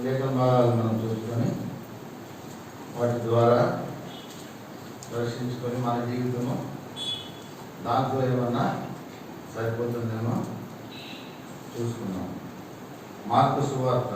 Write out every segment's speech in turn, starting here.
లేఖన భాగాలు మనం చూసుకొని వాటి ద్వారా దర్శించుకొని మన జీవితము దాంట్లో ఏమన్నా సరిపోతుందేమో చూసుకున్నాం. మార్కు సువార్త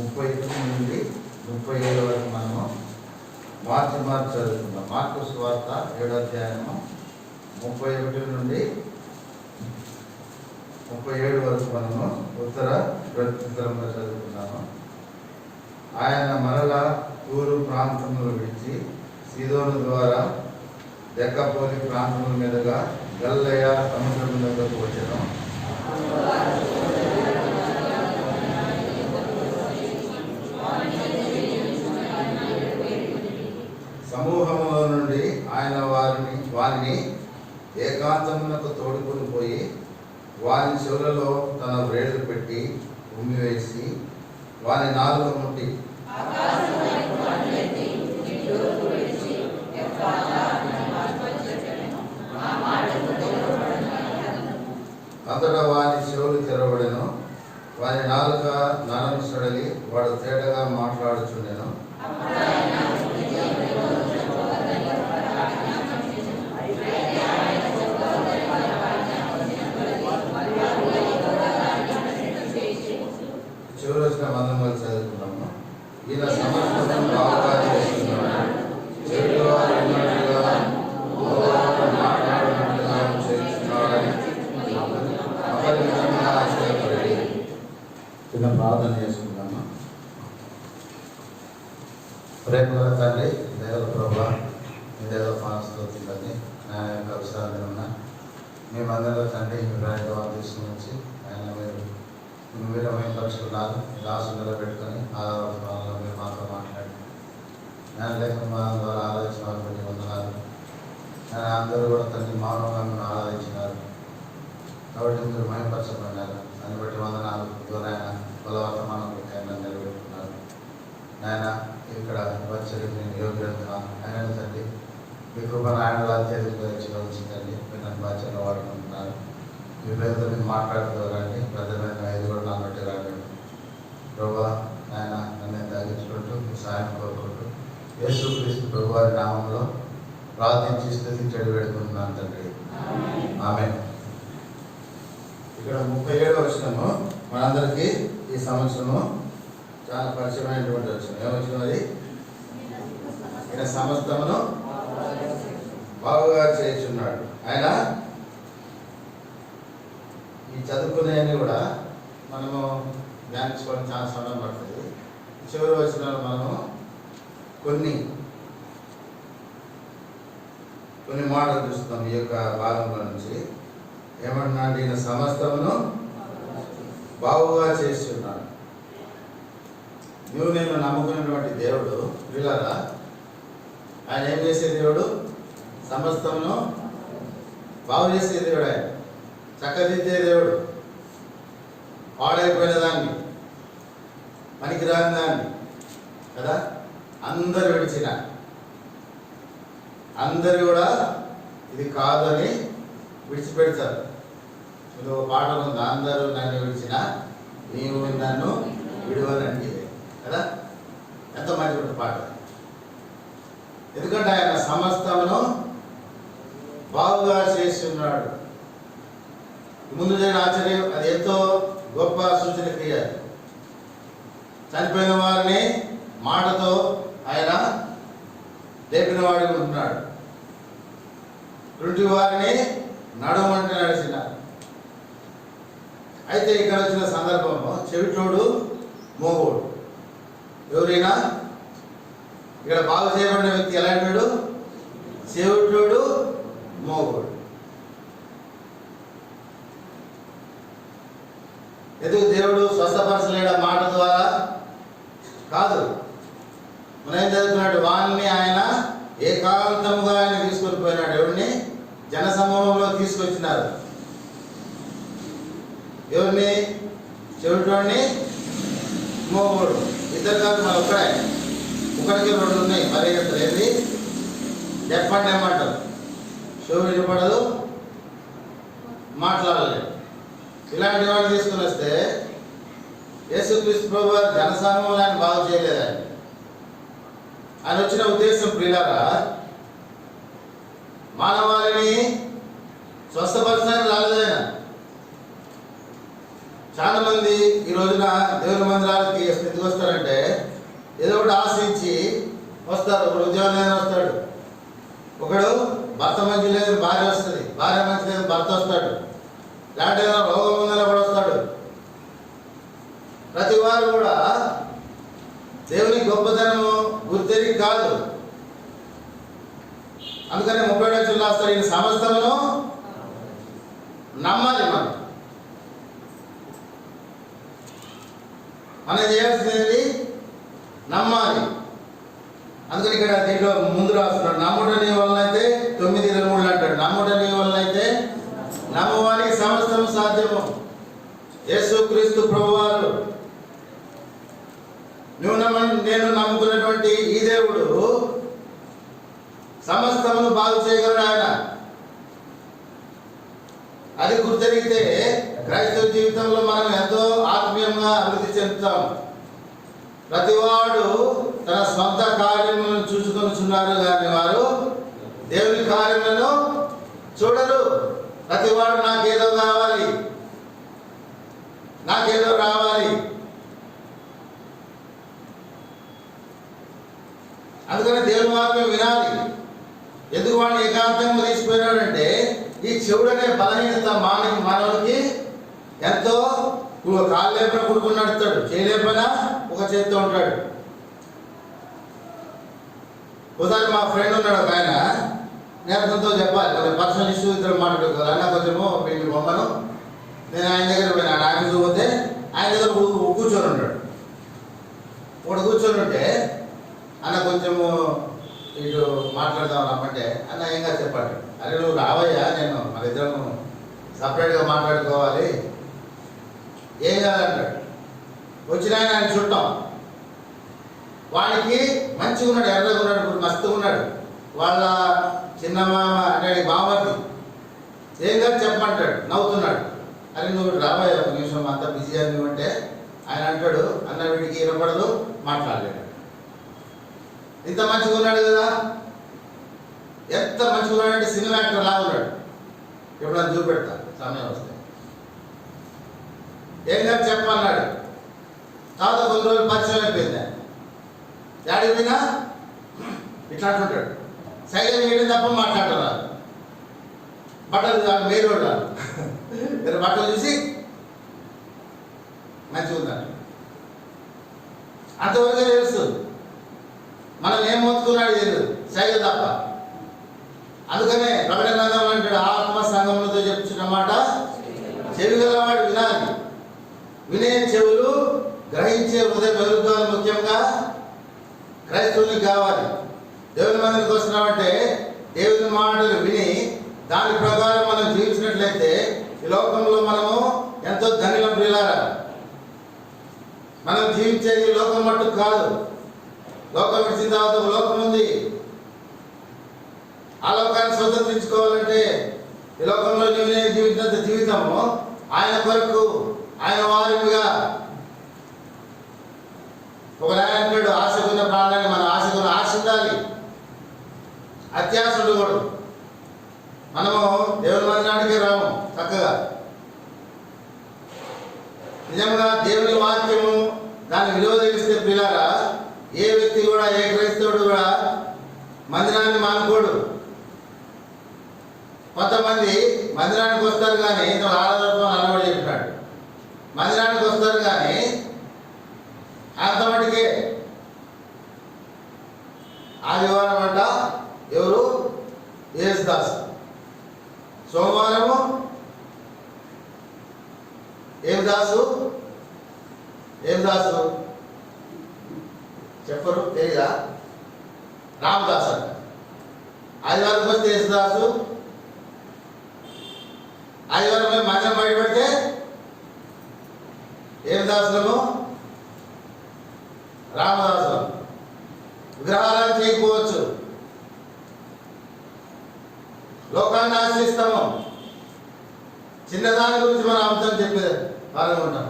7:39 నుండి 37 వరకు మనము మార్చి చదువుకుందాం. మార్కు సువార్త 7వ అధ్యాయము 31 నుండి 37 వరకు మనము ఉత్తర ప్రత్యుత్తరంగా చదువుకున్నాము. ఆయన మరలా తూరు ప్రాంతములు విడిచి సీదోను ద్వారా దెక్కపోలి ప్రాంతముల మీదుగా గలిలయ సముద్రం మీదకు వచ్చెను. సమూహములో నుండి ఆయన వారిని ఏకాంతమునకు తోడుకొని పోయి వారి చెవులలో తన వ్రేళ్లు పెట్టి ఉమ్మివేసి వారి నాలుక ముట్టి అంతటా వారి చెవులు తెరవబడెను. వారి నాలుక నరం సడలి వాడు తేటగా మాట్లాడుచుండెను. చివరి వచ్చిన వందములు చదువుకున్నాము. ఈయన సమస్తం బాగా చేస్తున్నాడు, చెడు వారు ఉన్నట్టుగా మాట్లాడినట్టుగా చేస్తున్నాడని అపరిమితంగా ఆశ్చర్యపడి చిన్న ప్రార్థన చేసుకున్నాము. ప్రేమగల తండ్రి, దేవల ప్రభా, మీ దేవ పాస్తోతిందని నా యొక్క అవసరాలు ఉన్నా మేమందరూ తండ్రి మీ ప్రయత్నం తీసుకుని వచ్చి ఆయన మీరు పరుచుకున్నారు. దాసు నిలబెట్టుకొని ఆధారాలలో మీరు మాతో మాట్లాడి నేను లేఖన ద్వారా ఆరాధించిన వారు బట్టి వందనాలు. నేను అందరూ కూడా తండ్రి మౌనంగా మీరు ఆరాధించినారు కాబట్టి మీరు మహిమపరచబడినారు. దాన్ని బట్టి వందనాలు. ఆయన బలవర్తమానం పెట్టి ఆయన నిలబెట్టుకున్నారు. ఆయన ఇక్కడ వచ్చేది నేను యోగ్యంగా ఆయన తండ్రి మీ కృపను ఆయన అత్యధికంగా ఇచ్చినండి. మీరు నన్ను బాధ్యతగా వాడుకుంటున్నారు. మీ పేరుతో మీరు మాట్లాడుకోవాలండి. ప్రజలైన ఐదు కూడా నా బట్టి రాగండి ప్రభా. ఆయన నన్ను తగ్గించుకుంటూ మీ సాయం కోరుకుంటూ యేసుక్రీస్తు ప్రభు వారి నామంలో ప్రార్థించి స్తుతించడి వేడుకుంటున్నాను తండ్రి. ఆమేన్. ఇక్కడ 37వ వచనము మనందరికీ ఈ సంవత్సరము చాలా పరిచయమైనటువంటి వచనం. ఏమొచ్చినది? అది ఈయన సమస్తమును బాగుగా చేస్తున్నాడు. ఆయన ఈ చదువుకునేవి కూడా మనము ధ్యానించుకోవడం చాలా సమయం పడుతుంది. చివరి వచనాలు మనము కొన్ని మాటలు చూస్తున్నాం. ఈ యొక్క భాగంలో నుంచి ఏమంటున్నాడు? ఈయన సమస్తమును బాగుగా చేస్తున్నాడు. నువ్వు నేను నమ్ముకున్నటువంటి దేవుడు వీళ్ళరా ఆయన ఏం చేసే దేవుడు? సమస్తమును బాగు చేసే దేవుడు. ఆయన చక్కదిద్దే దేవుడు. పాడైపోయిన దాన్ని, పనికిరాని దాన్ని కదా అందరు విడిచిన అందరు కూడా ఇది కాదని విడిచిపెడతారు. ఇది ఒక పాట ఉంది, అందరూ నన్ను విడిచిన నీవు నన్ను విడవనండి కదా. ఎంత మంచి పాట. ఎందుకంటే ఆయన సమస్తమును బాగుగా చేస్తున్నాడు. ముందు జరిగిన ఆశ్చర్యం అది ఎంతో గొప్ప సూచన క్రియ. చనిపోయిన వారిని మాటతో ఆయన లేపిన వాడిగా ఉంటున్నాడు. రుటి వారిని నడవమంటే నడిచిన. అయితే ఇక్కడ వచ్చిన సందర్భంలో చెవిటోడు మోగోడు. ఎవరైనా ఇక్కడ బాగు చేయబడిన వ్యక్తి ఎలాంటి? చెవిటోడు మోగోడు. ఎందుకు దేవుడు స్వస్థపరచలేడ? మాట ద్వారా కాదు. మనం ఏం చదువుకున్నాడు? వాణ్ణి ఆయన ఏకాంతముగా ఆయన తీసుకొని పోయినాడు. ఎవరిని? జనసమూహంలో తీసుకొచ్చినారు. ఎవరిని? చెవిటోడిని, మూగోడు. ఇద్దరు కాదు, మన ఒకడికి రెండు ఉన్నాయి. మరి ఏంది? డెఫ్ అంటే ఏమంటారు? చెవి వినపడదు, మాట్లాడలేదు. ఇలాంటి వాడిని తీసుకుని వస్తే యేసుక్రీస్తు ప్రభు వారు జనసమూహాన్ని బాగు చేయలేదని ఆయన వచ్చిన ఉద్దేశం ప్రియులారా, మానవాళిని స్వస్థపరచడానికి రాలేదైన. చాలా మంది ఈ రోజున దేవుని మందిరాలకి ఎందుకు వస్తారంటే ఏదో ఒకటి ఆశించి వస్తారు. ఒకడు ఉద్యోగం వస్తాడు, ఒకడు భర్త మంచి లేదు భార్య వస్తుంది, భార్య మంచి లేదు భర్త వస్తాడు, లేదంటే ఏదైనా రోగం ఉందని కూడా వస్తాడు. ప్రతి వారు కూడా దేవుని గొప్పతనము గుర్తెరిగి కాదు. అందుకని 30 వచ్చులు రాస్తాడు, ఈ సమస్తమును నమ్మాలి. మనం చేయాల్సింది నమ్మాలి. అందుకని ఇక్కడ దీంట్లో ముందు రాస్తున్నాడు, నమ్ముట నీ వలన అయితే 9:23 అంటాడు. నమ్ముట నీ వలన అయితే నమ్మువానికి సమస్తము సాధ్యము. యేసుక్రీస్తు ప్రభువారు నేను నమ్ముకున్నటువంటి ఈ దేవుడు సమస్తమును బాగు చేయగలడు. ఆయన అది గుర్తెరిగితే క్రైస్తవ జీవితంలో మనం ఎంతో ఆత్మీయంగా అభివృద్ధి చెందుతాం. ప్రతివాడు తన సొంత కార్యములను చూసుకొనిచున్నారు కానీ వారు దేవుని కార్యములను చూడరు. ప్రతివాడు నాకేదో కావాలి, నాకేదో రావాలి. అందుకని దేవుని వాక్యం వినాలి. ఎందుకు వాడిని ఏకాంతంగా తీసిపోయినాడంటే ఈ చెవుడనే బలహీనత మానవుడికి ఎంతో. కాలు లేపన కొడుకుని నడుస్తాడు, చేయలేపన ఒక చేతితో ఉంటాడు. ఒకసారి మా ఫ్రెండ్ ఉన్నాడు ఒక ఆయన, నేను అతనితో చెప్పాలి కొంచెం పర్సనల్ ఇష్యూ, ఇద్దరు మాట్లాడుకోవాలి. అన్న కొంచెము వీళ్ళ బొమ్మను నేను ఆయన దగ్గర పోయినా, ఆఫీస్ పోతే ఆయన దగ్గర కూర్చొని ఉంటాడు. ఒకడు కూర్చొని ఉంటే అన్న కొంచెము ఇటు మాట్లాడదాం రమ్మంటే అన్న ఏం కాదు చెప్పండి. అరే నువ్వు రావయ్యా, నేను మన ఇద్దరం సపరేట్గా మాట్లాడుకోవాలి, ఏం కాదంటాడు. వచ్చిన ఆయన చుట్టాం, వాడికి మంచిగా ఉన్నాడు, ఎర్రగా ఉన్నాడు, ఇప్పుడు మస్తుగా ఉన్నాడు. వాళ్ళ చిన్న మామ అంటే బామర్ది, ఏం కాదు చెప్పమంటాడు, నవ్వుతున్నాడు. అరే నువ్వు రాబోయే ఒక నిమిషం అంతా బిజీ అని అంటే ఆయన అంటాడు, అన్న వీడికి వినపడదు, మాట్లాడలేడు. ఇంత మంచిగా ఉన్నాడు కదా, ఎంత మంచిగా ఉన్నాడంటే సినిమా యాక్టర్ లాగా ఉన్నాడు. ఎప్పుడన్నా చూపెడతా సమయం వస్తే. ఏం కాదు చెప్పమన్నాడు. తర్వాత కొన్ని రోజులు పరిచయం అయిపోయింది. డాడీ పోయినా ఇట్లా అంటుంటాడు, సైలెంట్ చేయడం తప్ప మాట్లాడరాదు. బట్టలు మీరు బట్టలు చూసి మంచిగా ఉందంట, అంతవరకే తెలుసు. మనం ఏం మొత్తుకున్నాడు తెలియదు, సైలెంట్ తప్ప. అందుకనే ప్రకటన గ్రంథం అంటాడు, ఆత్మ సంగములతో చెప్పుచున్నమాట చెవి గలవాడు వినాలి. వినే చెవులు, గ్రహించే హృదయం మెరుగుకోవాలి. ముఖ్యంగా క్రైస్తవునికి కావాలి. దేవుని మందిరికి వస్తున్నామంటే దేవుని మాటలు విని దాని ప్రకారం మనం జీవించినట్లయితే ఈ లోకంలో మనము ఎంతో ధన్యులం ప్రియులారా. మనం జీవించేది లోకం మట్టుకు కాదు. లోకం విడిచిన తర్వాత ఒక లోకం ఉంది. ఆ లోకాన్ని స్వతంత్రించుకోవాలంటే ఈ లోకంలో నీవు జీవించినంత జీవితము ఆయన కొరకు, ఆయన వారిగా. ఒక ఆయన అంటాడు, ఆశకున్న ప్రాణాన్ని మనం ఆశకున్న ఆశ ఉండాలి, అత్యాశ ఉండకూడదు. మనము దేవుని మందిరానికి రాము చక్కగా. నిజంగా దేవుని వాక్యము దాని విలువ తెలిస్తే ప్రియులారా, ఏ వ్యక్తి కూడా, ఏ క్రైస్తవుడు కూడా మందిరాన్ని మానుకోడు. కొంతమంది మందిరానికి వస్తారు కానీ ఇంత ఆరాధన అలవాటు చెప్పినాడు. మందిరానికి వస్తారు కానీ అంత మటుకే. ఆదివారం అంట ఎవరు? యేసుదాసు. సోమవారము ఏం దాసు? చెప్పరు, తెలియదా? రామదాసు అంట. ఆదివారం వస్తే యేసుదాసు, ఆదివారం మందిరం బయటపెడితే ఏం దాసులము? రామదాసులం. విగ్రహాలను చేయకపోవచ్చు, లోకాన్ని ఆశ్రయిస్తాము. చిన్నదాని గురించి మనం అబద్ధం చెప్పేది వాళ్ళని ఉంటాం.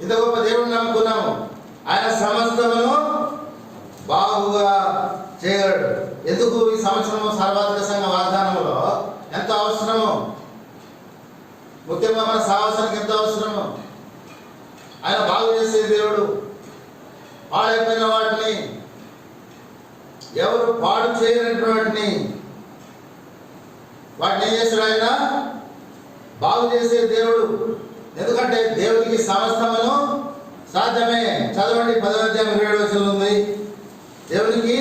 ఇంత గొప్ప దేవుడిని నమ్ముకున్నాము, ఆయన సమస్తమును బాగుగా చేయగలడు. ఎందుకు ఈ సంవత్సరము సర్వాధిక సంఘ వాగ్దానంలో ఎంతో అవసరము, ముఖ్యంగా మన సాహసానికి ఎంతో అవసరము. ఆయన బాగు చేసే దేవుడు. పాడైపోయిన వాటిని, ఎవరు పాడు చేయనటువంటి వాటిని ఏం చేస్తాడు? ఆయన బాగు చేసే దేవుడు. ఎందుకంటే దేవుడికి సమస్తమును సాధ్యమే. చదవండి 10వ అధ్యాయం 27వ వచనం ఉంది. దేవునికి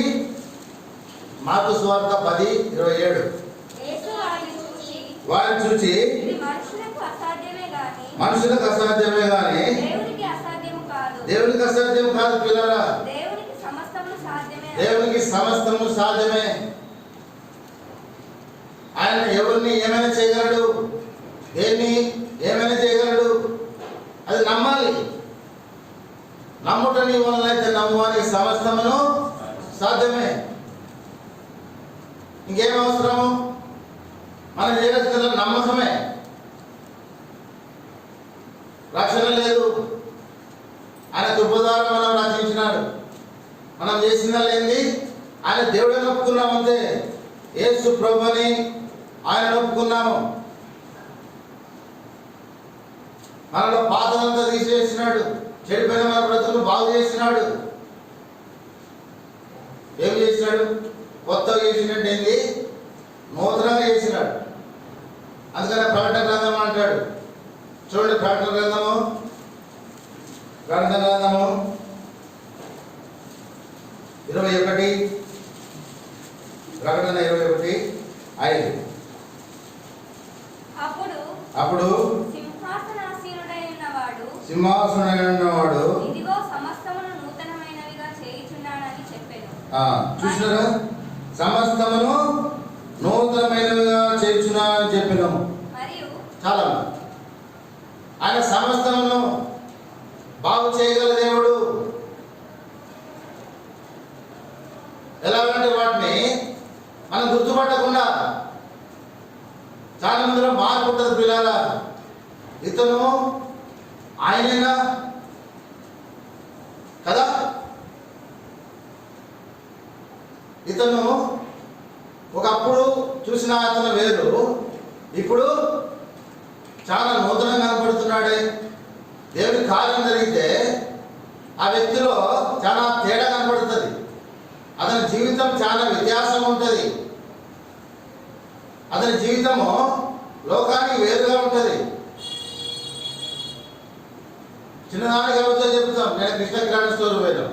మార్కు సువార్త 10:27. వారిని చూచి మనుషులకు అసాధ్యమే గాని దేవునికి అసాధ్యం కాదు. పిల్లరా, దేవునికి సమస్తము సాధ్యమే. ఆయన ఎవరిని ఏమైనా చేయగలడు, దేన్ని ఏమైనా చేయగలడు. అది నమ్మాలి. నమ్ముట నీ వలనైతే నమ్మువానికి సమస్తమును సాధ్యమే. ఇంకేం అవసరము? మనం చేయాల్సిన నమ్మకమే. రక్షణ లేదు, ఆయన కృప ద్వారా మనం రక్షించినాడు. మనం చేసిందా లేనిది ఆయన దేవుడే ఒప్పుకున్నాం అంతే. యేసు ప్రభుని ఆయన ఒప్పుకున్నాము. మనలో పాతదంతా తీసివేసినాడు, చెడిపోయిన మన బ్రతుకును బాగు చేసినాడు. ఏం చేసినాడు? కొత్తగా చేసినట్టు ఏంది? నూతనంగా చేసినాడు. అందుకనే ప్రకటన గ్రంథం అంటాడు. చూడండి, ప్రకటన గ్రంథము 21, ప్రకటన 21:5. అప్పుడు సింహాసనాసీనుడై ఉన్నవాడు ఇదిగో సమస్తమును నూతనమైనవిగా చేయుచున్నానని చెప్పెను. చూసినారా? సమస్తమును నూతనమైనవిగా చేయుచున్నానని చెప్పినాము. చాలా ఆయన సమస్తమును బాగు చేయగల దేవుడు. ఎలాగంటే వాటిని మనం గుర్తుపట్టకుండా చాలా మందిలో మార్పు ఉంటుంది. పిల్లల, ఇతను ఆయనైనా కదా, ఇతను ఒకప్పుడు చూసిన అతను వేరు, ఇప్పుడు చాలా నూతనంగా కనపడుతున్నాడే. దేవుని కార్యం జరిగితే ఆ వ్యక్తిలో చాలా తేడా కనపడుతుంది. అతని జీవితం చాలా వ్యత్యాసం ఉంటుంది. అతని జీవితము లోకానికి వేరుగా ఉంటుంది. చిన్నదానికి ఎవరితో చెప్తాం. నేను కృష్ణ కిరాణా స్టోర్ పోయినాం.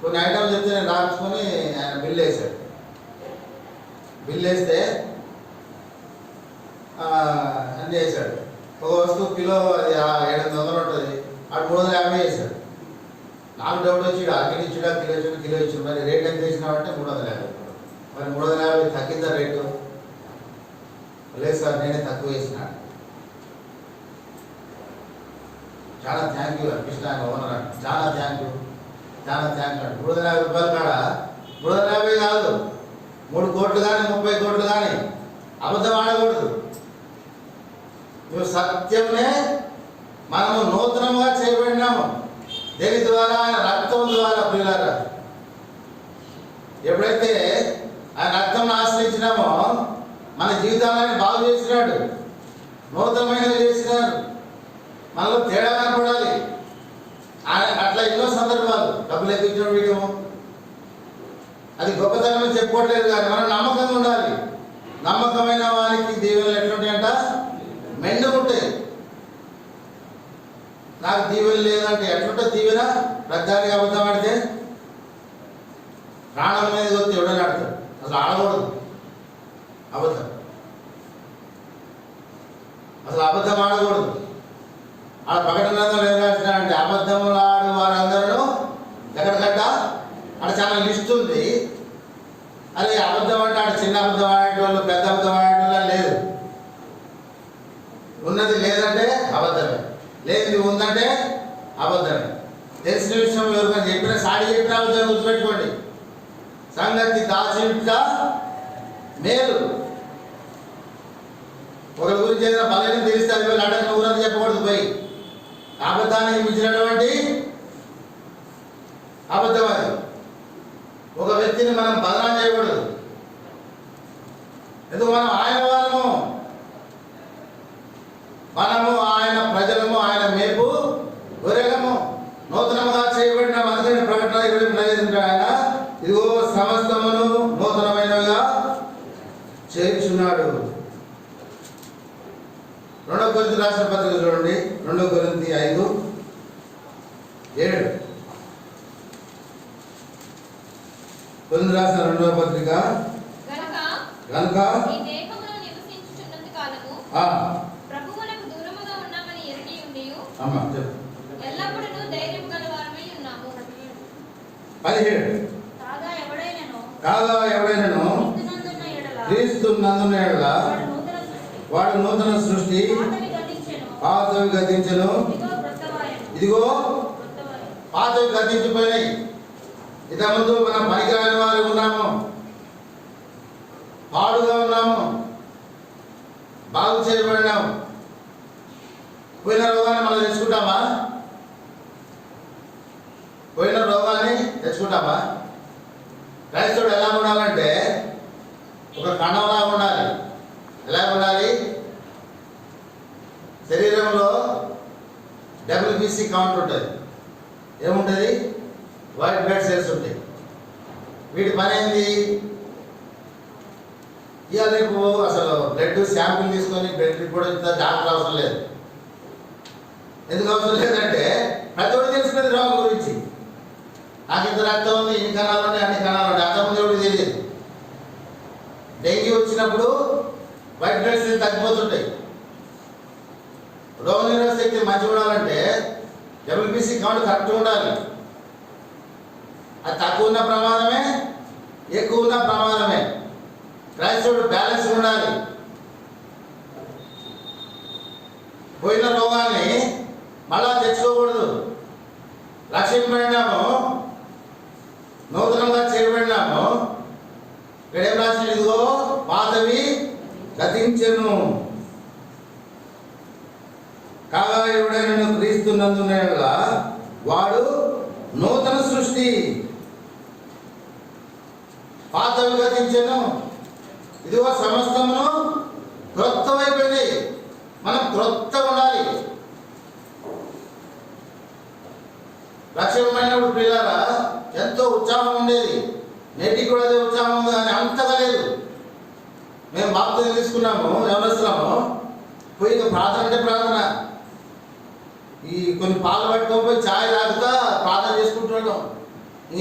కొన్ని ఐటమ్స్ చెప్తే నేను రాసుకొని ఆయన బిల్ వేసాడు. బిల్ వేస్తే అని చేశాడు. ఒక వస్తువు కిలో అది 700 ఉంటుంది, అటు 350 వేసాడు. నాకు డౌట్ వచ్చి అక్కడి ఇచ్చుడా కిలో ఇచ్చాడు. మరి రేట్ ఎంత వేసినామంటే 350. మరి 350 తగ్గిందా రేటు? లేదు సార్, నేనే తక్కువ వేసినాడు. చాలా థ్యాంక్ యూ కృష్ణ ఓనర్ అంట. చాలా థ్యాంక్ యూ అంట. 350 రూపాయలు కాడ 350 కాదు, 3 కోట్లు కానీ 30 కోట్లు కానీ అబద్ధం ఆడకూడదు. నువ్వు సత్యంనే మనము నూతనంగా చేయబడినాము. దేని ద్వారా? ఆయన రక్తం ద్వారా. ప్రియులారా, ఎప్పుడైతే ఆయన రక్తం ఆశ్రయించినామో మన జీవితాలను బాగు చేసినాడు, నూతనమైనది చేసినాడు. మనలో తేడా కనపడాలి. ఆయన అట్లా ఎన్నో సందర్భాలు. డబ్బులు ఎక్కించడం వీడియో అది గొప్పతనం చెప్పుకోవట్లేదు, కానీ మనం నమ్మకంగా ఉండాలి. నమ్మకమైన వారికి దీవెనలు ఎట్లుంటాయంట? మెండు ఉంటాయి. నాకు దీవెన లేదంటే ఎట్లుంటుంది దీవెన? ప్రతిదానికి అబద్ధం ఆడితే ప్రాణం మీద వస్తే ఎవడని ఆడతాడు. అసలు ఆడకూడదు అబద్ధం. అసలు అబద్ధం ఆడకూడదు. ఆడ ప్రకటన ఏం రాసినాడంటే అబద్ధములు ఆడు వారందరూ ఎక్కడికట్ట ఆడ చాలా లిస్ట్ ఉంది. అదే అబద్ధం అంటే ఆడ చిన్న అబద్ధం ఆడేటోళ్ళు, పెద్ద అబద్ధం ఆడేటోళ్ళు లేదు. ఉన్నది లేదంటే అబద్ధమే, లేనిది ఉందంటే అబద్ధమే. తెలిసిన విషయం ఎవరికైనా చెప్పినా సాడి చెప్పినా అబద్ధమే. గుర్తుపెట్టుకోండి, సంగతి దాచిట మేలు. ఒకరి గురించి ఏదైనా బలహీనం తెలిస్తే అది వెళ్ళి అడగ ఊరంతా చెప్పకూడదు. పోయి అబద్ధానికి మించినటువంటి అబద్ధం అది. ఒక వ్యక్తిని మనం బదనాం చేయకూడదు. ఎందుకు? మనం ఆయన వారము, మనము ఆయన ప్రజలము, ఆయన మేపు గొర్రెలము, నూతనముగా చేయబడిన అందుకని ప్రకటన 20 ఆయన ఇదిగో సమస్తమును నూతనమైనవిగా చేయుచున్నాడు. 2 కొరింథీ రాసిన పత్రిక చూడండి, 2 కొరింథీ 5:7. కొరింథీ రాసిన 2వ పత్రిక. గనుక ఈ దేహములో నివసించుచున్నంత కాలము ప్రభువునకు దూరముగా ఉన్నామని ఎరిగి ఉండియు ఎల్లప్పుడూ ధైర్యము గలవారమై ఉన్నాము. 17. కాగా ఎవడైనను క్రీస్తునందున్న యెడల వాడు నూతన సృష్టి, పాతవి గతించెను, ఇదిగో పాతవి గతించిపోయినాయి. ఇంతకుముందు మనం పనికిరాని వారు ఉన్నాము, పాడుగా ఉన్నాము, బాగు చేయబడినాము. పోయిన రోగాన్ని మనం తెచ్చుకుంటామా? పోయిన రోగాన్ని తెచ్చుకుంటామా? క్రైస్తవుడు ఎలా ఉండాలంటే ఒక కణంలా ఉండాలి. ఎలా ఉండాలి? శరీరంలో WBC కౌంట్ ఉంటుంది. ఏముంటుంది? వైట్ బ్లడ్ సెల్స్ ఉంటాయి. వీటి పని ఏంది? ఇవాళ రేపు అసలు బ్లడ్ శాంపిల్ తీసుకొని బ్లడ్ రిపోర్ట్ ఇస్తే డాక్టర్ అవసరం లేదు. ఎందుకు అవసరం లేదంటే ప్రతి ఒక్కటి తెలిసినది రోగం గురించి. నాకు ఇంత రక్తం ఉంది, ఇన్ని కణాలు ఉన్నాయి, అన్ని కణాలు ఉన్నాయి, అంతకుముందు ఎవరికి తెలియదు. డెంగ్యూ వచ్చినప్పుడు వైట్ బ్లడ్ సెల్స్ తగ్గిపోతుంటాయి. రోగ నిరోధక శక్తి మంచిగా ఉండాలంటే WBC కౌంట్ కరెక్ట్గా ఉండాలి. అది తక్కువ ఉన్న ప్రమాదమే, ఎక్కువ ఉన్న ప్రమాదమే. క్రైస్తవుడు బ్యాలెన్స్ ఉండాలి. పోయిన రోగాన్ని మళ్ళా తెచ్చుకోకూడదు. రక్షింపబడినాము, నూతనంగా చేయబడినాము. ఇక్కడేం రాసిన? ఇదిగో పాతవి గతించెను. కాగా ఎవడైనా క్రీస్తునందున్న యెడల వాడు నూతన సృష్టి, పాతవి గతించెను, ఇదిగో సమస్తమును క్రొత్తమైపోయింది. మనం క్రొత్తగా ఉండాలి. రక్షణమైనప్పుడు పిల్లరా ఎంతో ఉత్సాహం ఉండేది. నేటికి కూడా అదే ఉత్సాహం ఉంది, కానీ అంతగా లేదు. మేము బాప్తిజం తీసుకున్నాము, ఎవరిస్తున్నాము పోయి ప్రార్థన అంటే ప్రార్థన. ఈ కొన్ని పాలు పట్టుకోకపోయి ఛాయ్ తాగుతా ప్రార్థన చేసుకుంటున్నాం.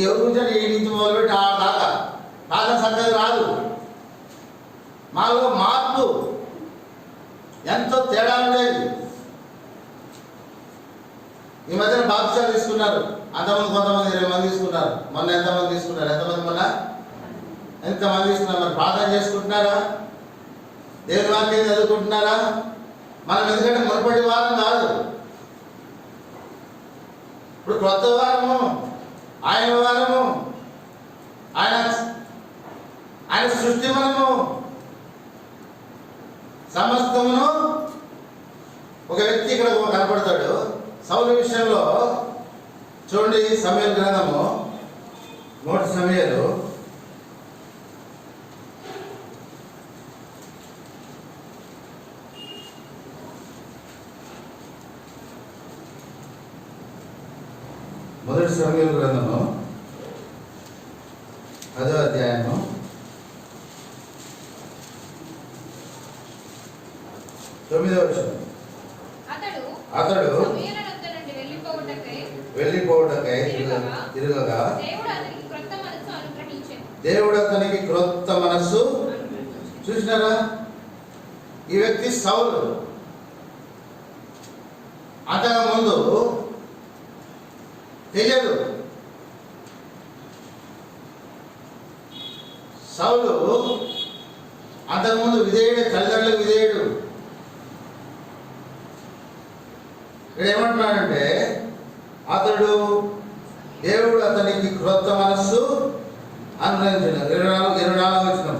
ఎవరి గురించి ఈ నుంచి మొదలుపెట్టి ఆ దాకా ప్రార్థన చక్కగా రాదు. మాలో మార్పు ఎంతో తేడా ఉండేది. ఈ మధ్యన బాప్తిజాలు తీసుకున్నారు. అంతమంది కొంతమంది 20 మంది తీసుకున్నారు. మొన్న ఎంతమంది తీసుకున్నారు? ఎంతమంది మొన్న ఎంతమంది తీసుకున్నారు? మరి ప్రార్థన చేసుకుంటున్నారా? దేవుని వాక్యం చదువుకుంటున్నారా? మనం ఎందుకంటే మునుపటి వారం కాదు, ఇప్పుడు క్రొత్త వారము, ఆయన వారము, ఆయన సృష్టి. మనము సమస్తమును. ఒక వ్యక్తి ఇక్కడ కనపడతాడు. సౌలు విషయంలో చూడండి, సమూయేలు గ్రంథము 1 సమూయేలు 1 సమూయేలు గ్రంథము 10వ అధ్యాయము 9వ వచనం. అతడు వెళ్ళిపోవటకై తిరగగా దేవుడు అతనికి క్రొత్త మనస్సు. చూసినారా? ఈ వ్యక్తి సౌలు. అంతకు ముందు తెలియదు. సౌలు అంతకుముందు విధేయుడు, తల్లిదండ్రులకు విధేయుడు, ఇక్కడ ఏమంటున్నాడంటే అతడు దేవుడు అతనికి క్రొత్త మనస్సు అనుగ్రహించిన 24 వచనం.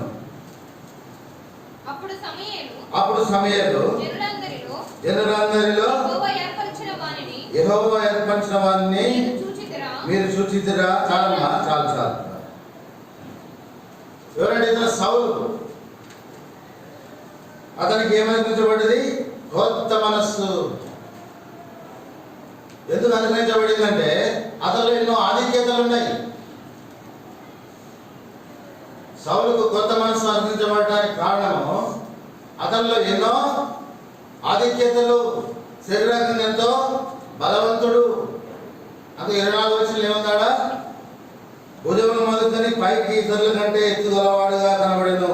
అప్పుడు సమూయేలు జనులందరిలో యెహోవా ఏర్పరిచిన వారిని మీరు చూచితిరా. చాలమ్మా, చాలు. ఎవరంటే ఇతను సౌలు. అతనికి ఏమనిపించబడింది? క్రొత్త మనస్సు. ఎందుకు అనుగ్రహించబడిందంటే అతనిలో ఎన్నో ఆధిక్యతలు ఉన్నాయి. సౌలుకు కొత్త మనస్సు అనుగ్రహించబడటానికి కారణము అతనిలో ఎన్నో ఆధిక్యతలు. శరీరంగా ఎంతో బలవంతుడు. అంత 24 వచనాలు ఏమన్నాడా? భుజములు మొదలుకొని పైకి ఇతరుల కంటే ఎత్తుగలవాడుగా కనబడెను.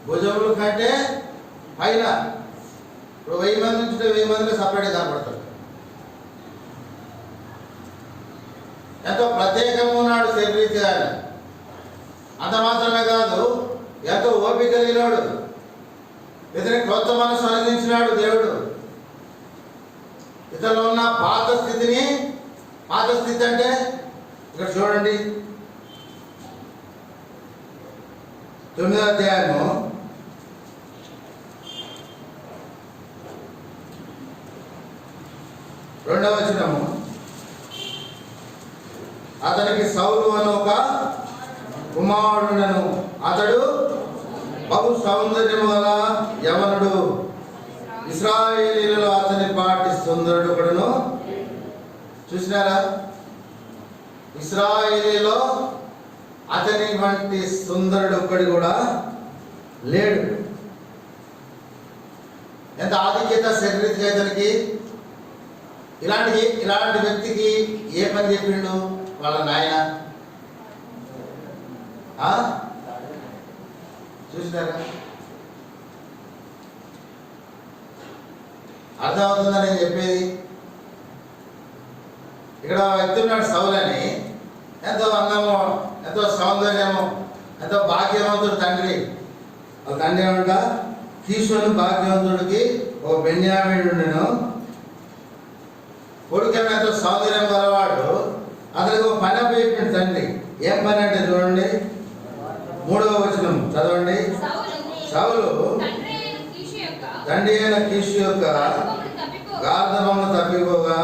భుజముల కంటే పైన. ఇప్పుడు 1000 మంది నుంచి 1000 మందిలో సపరేట్గా కనబడతాడు. ఎంతో ప్రత్యేకంగా ఉన్నాడు శరీరీతిగా. అంత మాత్రమే కాదు, ఎంతో ఓపిక కలిగినాడు. ఇతని కొత్త మనసు అనుగ్రహించినాడు దేవుడు. ఇతను ఉన్న పాత స్థితి అంటే ఇక్కడ చూడండి, 9వ అధ్యాయము 2వ వచనము. అతనికి సౌలు అను ఒక కుమారుడును. అతడు బహు సౌందర్యము గల యవనుడు. ఇశ్రాయేలీయులలో అతని పాటి సుందరుడు ఒకడును. చూసినారా? ఇశ్రాయేలీలో అతని వంటి సుందరుడు ఒక్కడు కూడా లేడు. ఎంత ఆధిక్యత శరీరీతిగా ఇతనికి. ఇలాంటి వ్యక్తికి ఏ పని చెప్పిండు వాళ్ళ నాయన? చూసినారా? అర్థమవుతుందా నేను చెప్పేది? ఇక్కడ వ్యక్తి ఉన్నాడు సౌలని. ఎంతో అందము, ఎంతో సౌందర్యము, ఎంతో భాగ్యవంతుడు తండ్రి. వాళ్ళ తండ్రి ఏమంట? కీషోను భాగ్యవంతుడికి ఓ బెన్యామీనుడు ఉండెను. కొడుకేమో ఎంతో సౌందర్యం గలవాడు. అతనికి ఒక పని అప్పచెప్పిండు తండ్రి. ఏం పని అంటే చూడండి, 3వ వచనం చదవండి. సౌలు తండ్రి అయిన కీషు యొక్క గార్ధబమును తప్పిపోగా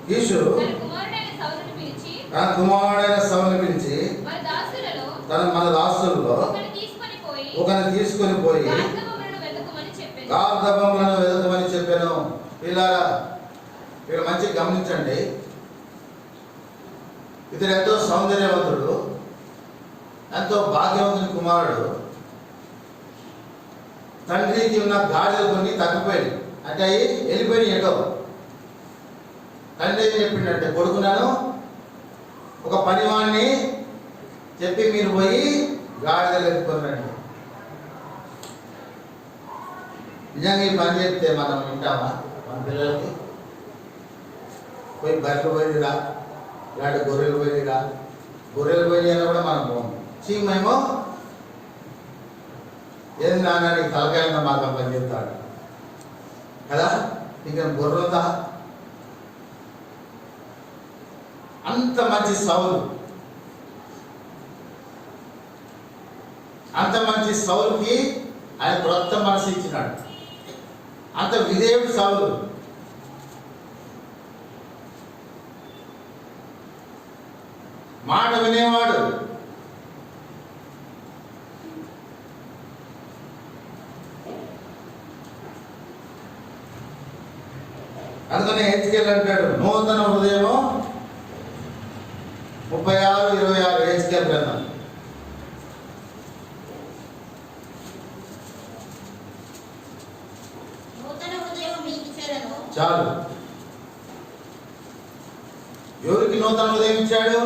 కీషు తన కుమారుడైన సౌలుని పిలిచి మన దాసుల్లో ఒకరిని తీసుకొని పోయి గార్ధబములను వెతకమని చెప్పాను. పిల్లారా, ఇక్కడ మంచిగా గమనించండి. ఇతడు ఎంతో సౌందర్యవంతుడు, ఎంతో భాగ్యవంతుని కుమారుడు. తండ్రికి ఉన్న గాడిదలు కొన్ని తగ్గిపోయింది, అంటే అవి వెళ్ళిపోయినాయి ఎటో. తండ్రి ఏం చెప్పిండంటే, కొడుకున్నాను ఒక పనివాణ్ణి చెప్పి మీరు పోయి గాడిదలు ఎత్తుకున్నాడు. నిజంగా ఈ పని చెప్తే మనం వింటామా? మన పిల్లలకి పోయి బర్రెలు పోయిరా, ఇలాంటి గొర్రెలు పోయిరా, గొర్రెలు పోయి అని కూడా మనం పోము. మేము ఏది నాన్న నీకు తలకాయంగా మాకు పని చెప్తాడు కదా, నీకు గొర్రెందా? అంత మంచి సౌలు, అంత మంచి సౌలుకి ఆయన క్రొత్త మనసు ఇచ్చినాడు. అంత విధేయుడు సౌలు. మాట వినేవాడు. అందుకనే హెచ్కేల్ అంటాడు, నూతన హృదయము 36:26 హెచ్కేల్ గ్రంథం. చాలు. ఎవరికి నూతన హృదయం ఇచ్చాడు?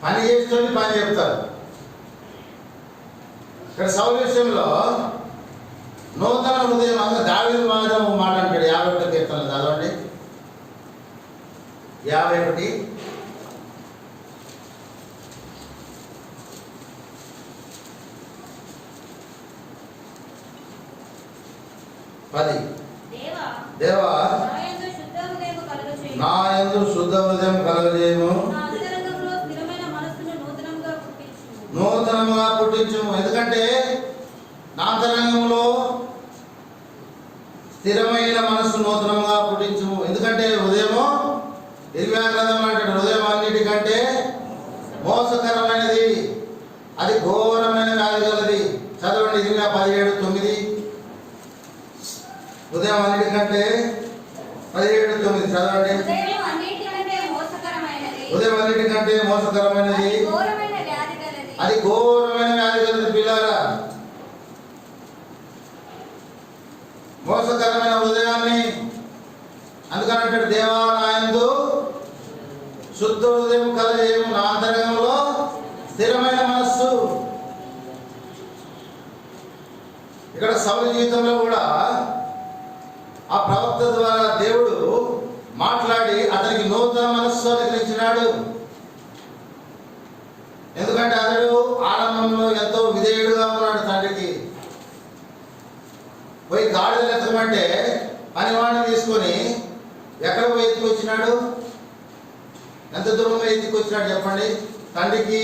పని చేస్తుంది, పని చెప్తారు. ఇక్కడ సౌలు విషయంలో నూతన హృదయం అంతా దావీదు మాత్రం మాట అంటాడు. 51 కీర్తనలు చదవండి. 51 10 దేవా దేవా నా యందు శుద్ధ హృదయం కలుగజేయము, నూతనముగా పుట్టించుము. ఎందుకంటే నా అంతరంగంలో స్థిరమైన మనస్సు నూతనముగా పుట్టించుము. ఎందుకంటే హృదయము, ఇర్మియా గ్రంథం అంటాడు, హృదయం అన్నిటికంటే మోసకరమైనది, అది ఘోరమైన వ్యాధి గలది. చదవండి ఇర్మియా 17:9. హృదయం అన్నిటికంటే 17:9 చదవండి. హృదయం అన్నిటికంటే మోసకరమైనది, అది ఘోరమైన వ్యాధి గలది. పిల్లారా, మోసకరమైన హృదయాన్ని అందుకనంటాడు, దేవా నా యందు శుద్ధ హృదయం కలగజేయము, నా అంతరంగంలో స్థిరమైన మనస్సు. ఇక్కడ సౌలు జీవితంలో కూడా ఆ ప్రవక్త ద్వారా దేవుడు మాట్లాడి అతనికి నూతన మనస్సు అనుగ్రహించినాడు. ఎందుకంటే అతడు ఆరంభంలో ఎంతో విధేయుడుగా ఉన్నాడు తండ్రికి. పోయి గాడిదలు ఎత్తమంటే పనివాడిని తీసుకొని ఎక్కడ పోయి ఎత్తుకొచ్చినాడు? ఎంత దూరంలో ఎత్తుకొచ్చినాడు చెప్పండి? తండ్రికి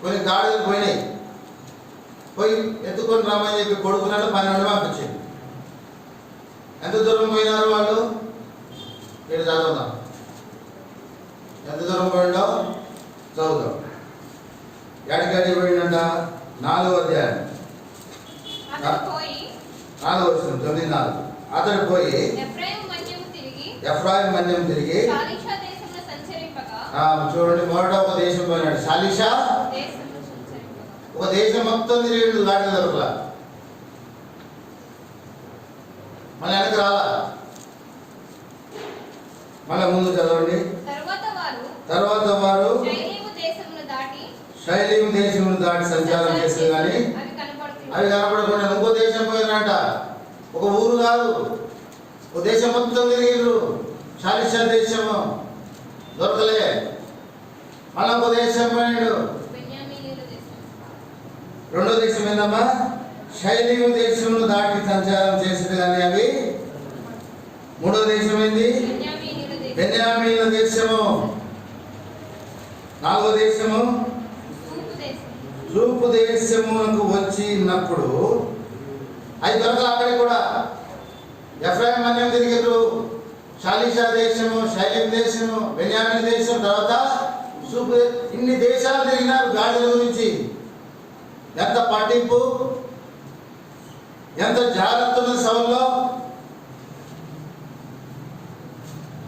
కొన్ని గాడిదలు పోయినాయి, పోయి ఎత్తుకొని రమ్మని చెప్పి కొడుకున్నాడు, పనివాడిని పంపించాడు. ఎంత దూరం పోయినారు వాళ్ళు? ఇక్కడ చదువుదాం, ఎంత దూరం పోయిండో చదువుదాం. ఎక్కడికి పోయిందంట? 4వ అధ్యాయం 4వ వచనం 9:4. అతడు పోయి ఎఫ్రాయిము మన్యం తిరిగి చూడండి, మొదట ఒక దేశం పోయినాడు, షాలిషా ఒక దేశం మొత్తం తిరిగి గాడిద దొరకలా, మళ్ళీ వెనక్కి రాలా. మళ్ళీ ముందు చదవండి. తర్వాత వారు శైలీము దేశమును దాటి సంచారం చేస్తే కానీ అవి కనపడకుండా ఇంకో దేశం పోయినట. ఒక ఊరు కాదు, ఒక దేశం మొత్తం తిరిగిరు. షాలిషా దేశము దొరకలే. మళ్ళీ ఒక దేశం పోయినాడు. రెండో దేశం ఏందమ్మా? శైలీము దేశమును దాటి సంచారం చేసేది కానీ అవి. మూడో దేశం ఏంది? బెన్యామీనుల దేశము. నాలుగో దేశము తూర్పు దేశమునకు వచ్చినప్పుడు అవి దొరకలు. అక్కడికి కూడా ఎఫ్రాయిం మన్యం తిరిగిరు. షాలిషా దేశము, శైలీం దేశము, బెన్యామీన్ దేశం, తర్వాత ఇన్ని దేశాలు తిరిగినారు గాడిదల గురించి. ఎంత పట్టింపు, ఎంత జాగ్రత్త ఉన్నది సభల్లో.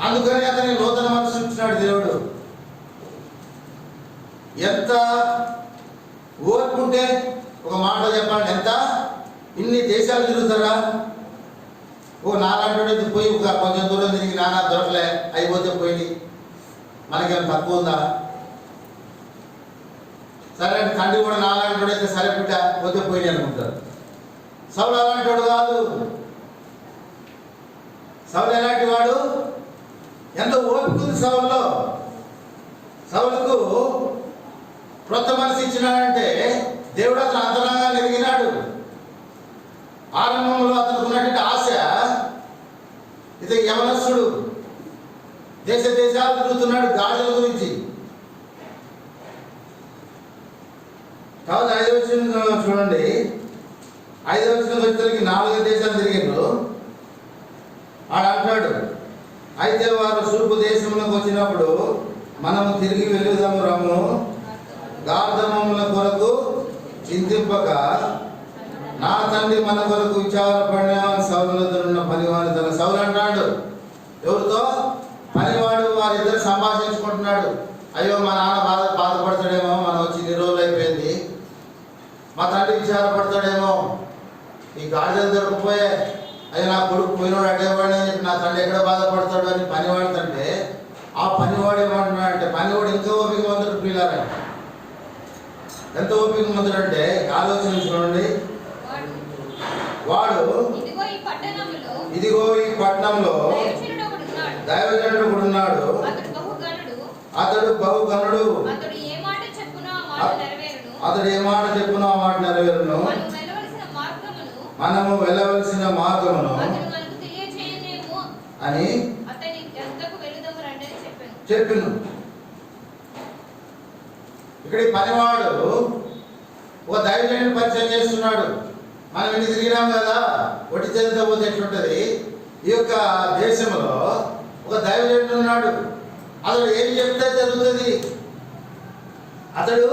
అందుకని అతని నూతన మనసు ఇచ్చినాడు దేవుడు. ఎంత ఓర్పుంటే, ఒక మాట చెప్పండి, ఎంత ఇన్ని దేశాలు తిరుగుతారా? ఓ నాలాంటి పోయి ఒక కొంచెం దూరం తిరిగి నానా దొరకలే, అయిపోతే పోయింది, మనకేం తక్కువ ఉందా? సరే తండ్రి కూడా నాలాంటి అయితే సరే బిడ్డ పోతే పోయింది అనుకుంటారు. సౌలు అలాంటి వాడు కాదు. సౌలు ఎలాంటి వాడు? ఎంత ఓపిక ఉంది సౌలులో. సౌలుకు క్రొత్త మనసు ఇచ్చినాడంటే దేవుడు అతను అంతరంగా ఎరిగినాడు. ఆరంభంలో అతనికి ఉన్నటువంటి ఆశ, ఇది యవనస్తుడు, దేశాలు తిరుగుతున్నాడు గాడిదల గురించి. కాబట్టి 5వ వచనం చూడండి. 5వ వచనం వచ్చేసరికి 4 దేశాలు తిరిగిండ్రు. ఆడ అంటాడు, అయితే వారు తూర్పు దేశంలోకి వచ్చినప్పుడు మనము తిరిగి వెళుదాము రమ్ము, గార్ధమముల కొరకు చింతింపక నా తండ్రి మన కొరకు విచారపడిన సౌలులతో ఉన్న పనివాడు తన. సౌలు అంటాడు ఎవరితో? పనివాడు. వారిద్దరు సంభాషించుకుంటున్నాడు. అయ్యో మా నాన్న బాధపడతాడేమో, మనం వచ్చి ఇన్ని రోజులు అయిపోయింది, మా తండ్రి విచారపడతాడేమో, ఈ గాడిదలు దొరకపోయే, అయ్యో నా కొడుకు పోయినోడు అడ్డేవాడు అని చెప్పి నా తండ్రి ఎక్కడ బాధపడతాడు అని పనివాడుతుంటే, ఆ పనివాడు ఏమంటున్నాడంటే, పనివాడు ఇంకా ఓపిక మందుడు. పిల్లారా, ఎంత ఓపిక మందుడు అంటే ఆలోచన చూడండి. వాడు ఇదిగో ఈ పట్టణంలో దైవజనుడు కూడా ఉన్నాడు, అతడు బహుగనుడు, అతడు ఏ మాట చెప్పునో ఆ మాట నెరవేరును, మనము వెళ్ళవలసిన మార్గమును అతడు మనకు తెలియజేయనేమో అని అతని ఎంతకు వెళుదము రండి అని చెప్పాను. ఇక్కడ ఈ పనివాడు ఒక దైవజనుడిని పరిచయం చేస్తున్నాడు. మనం ఇన్ని తిరిగినాం కదా, ఒట్టి చేతితో పోతే ఎట్లుంటది. ఈ యొక్క దేశంలో ఒక దైవజనుడు ఉన్నాడు. అతడు ఏమి చెప్తే జరుగుతుంది, అతడు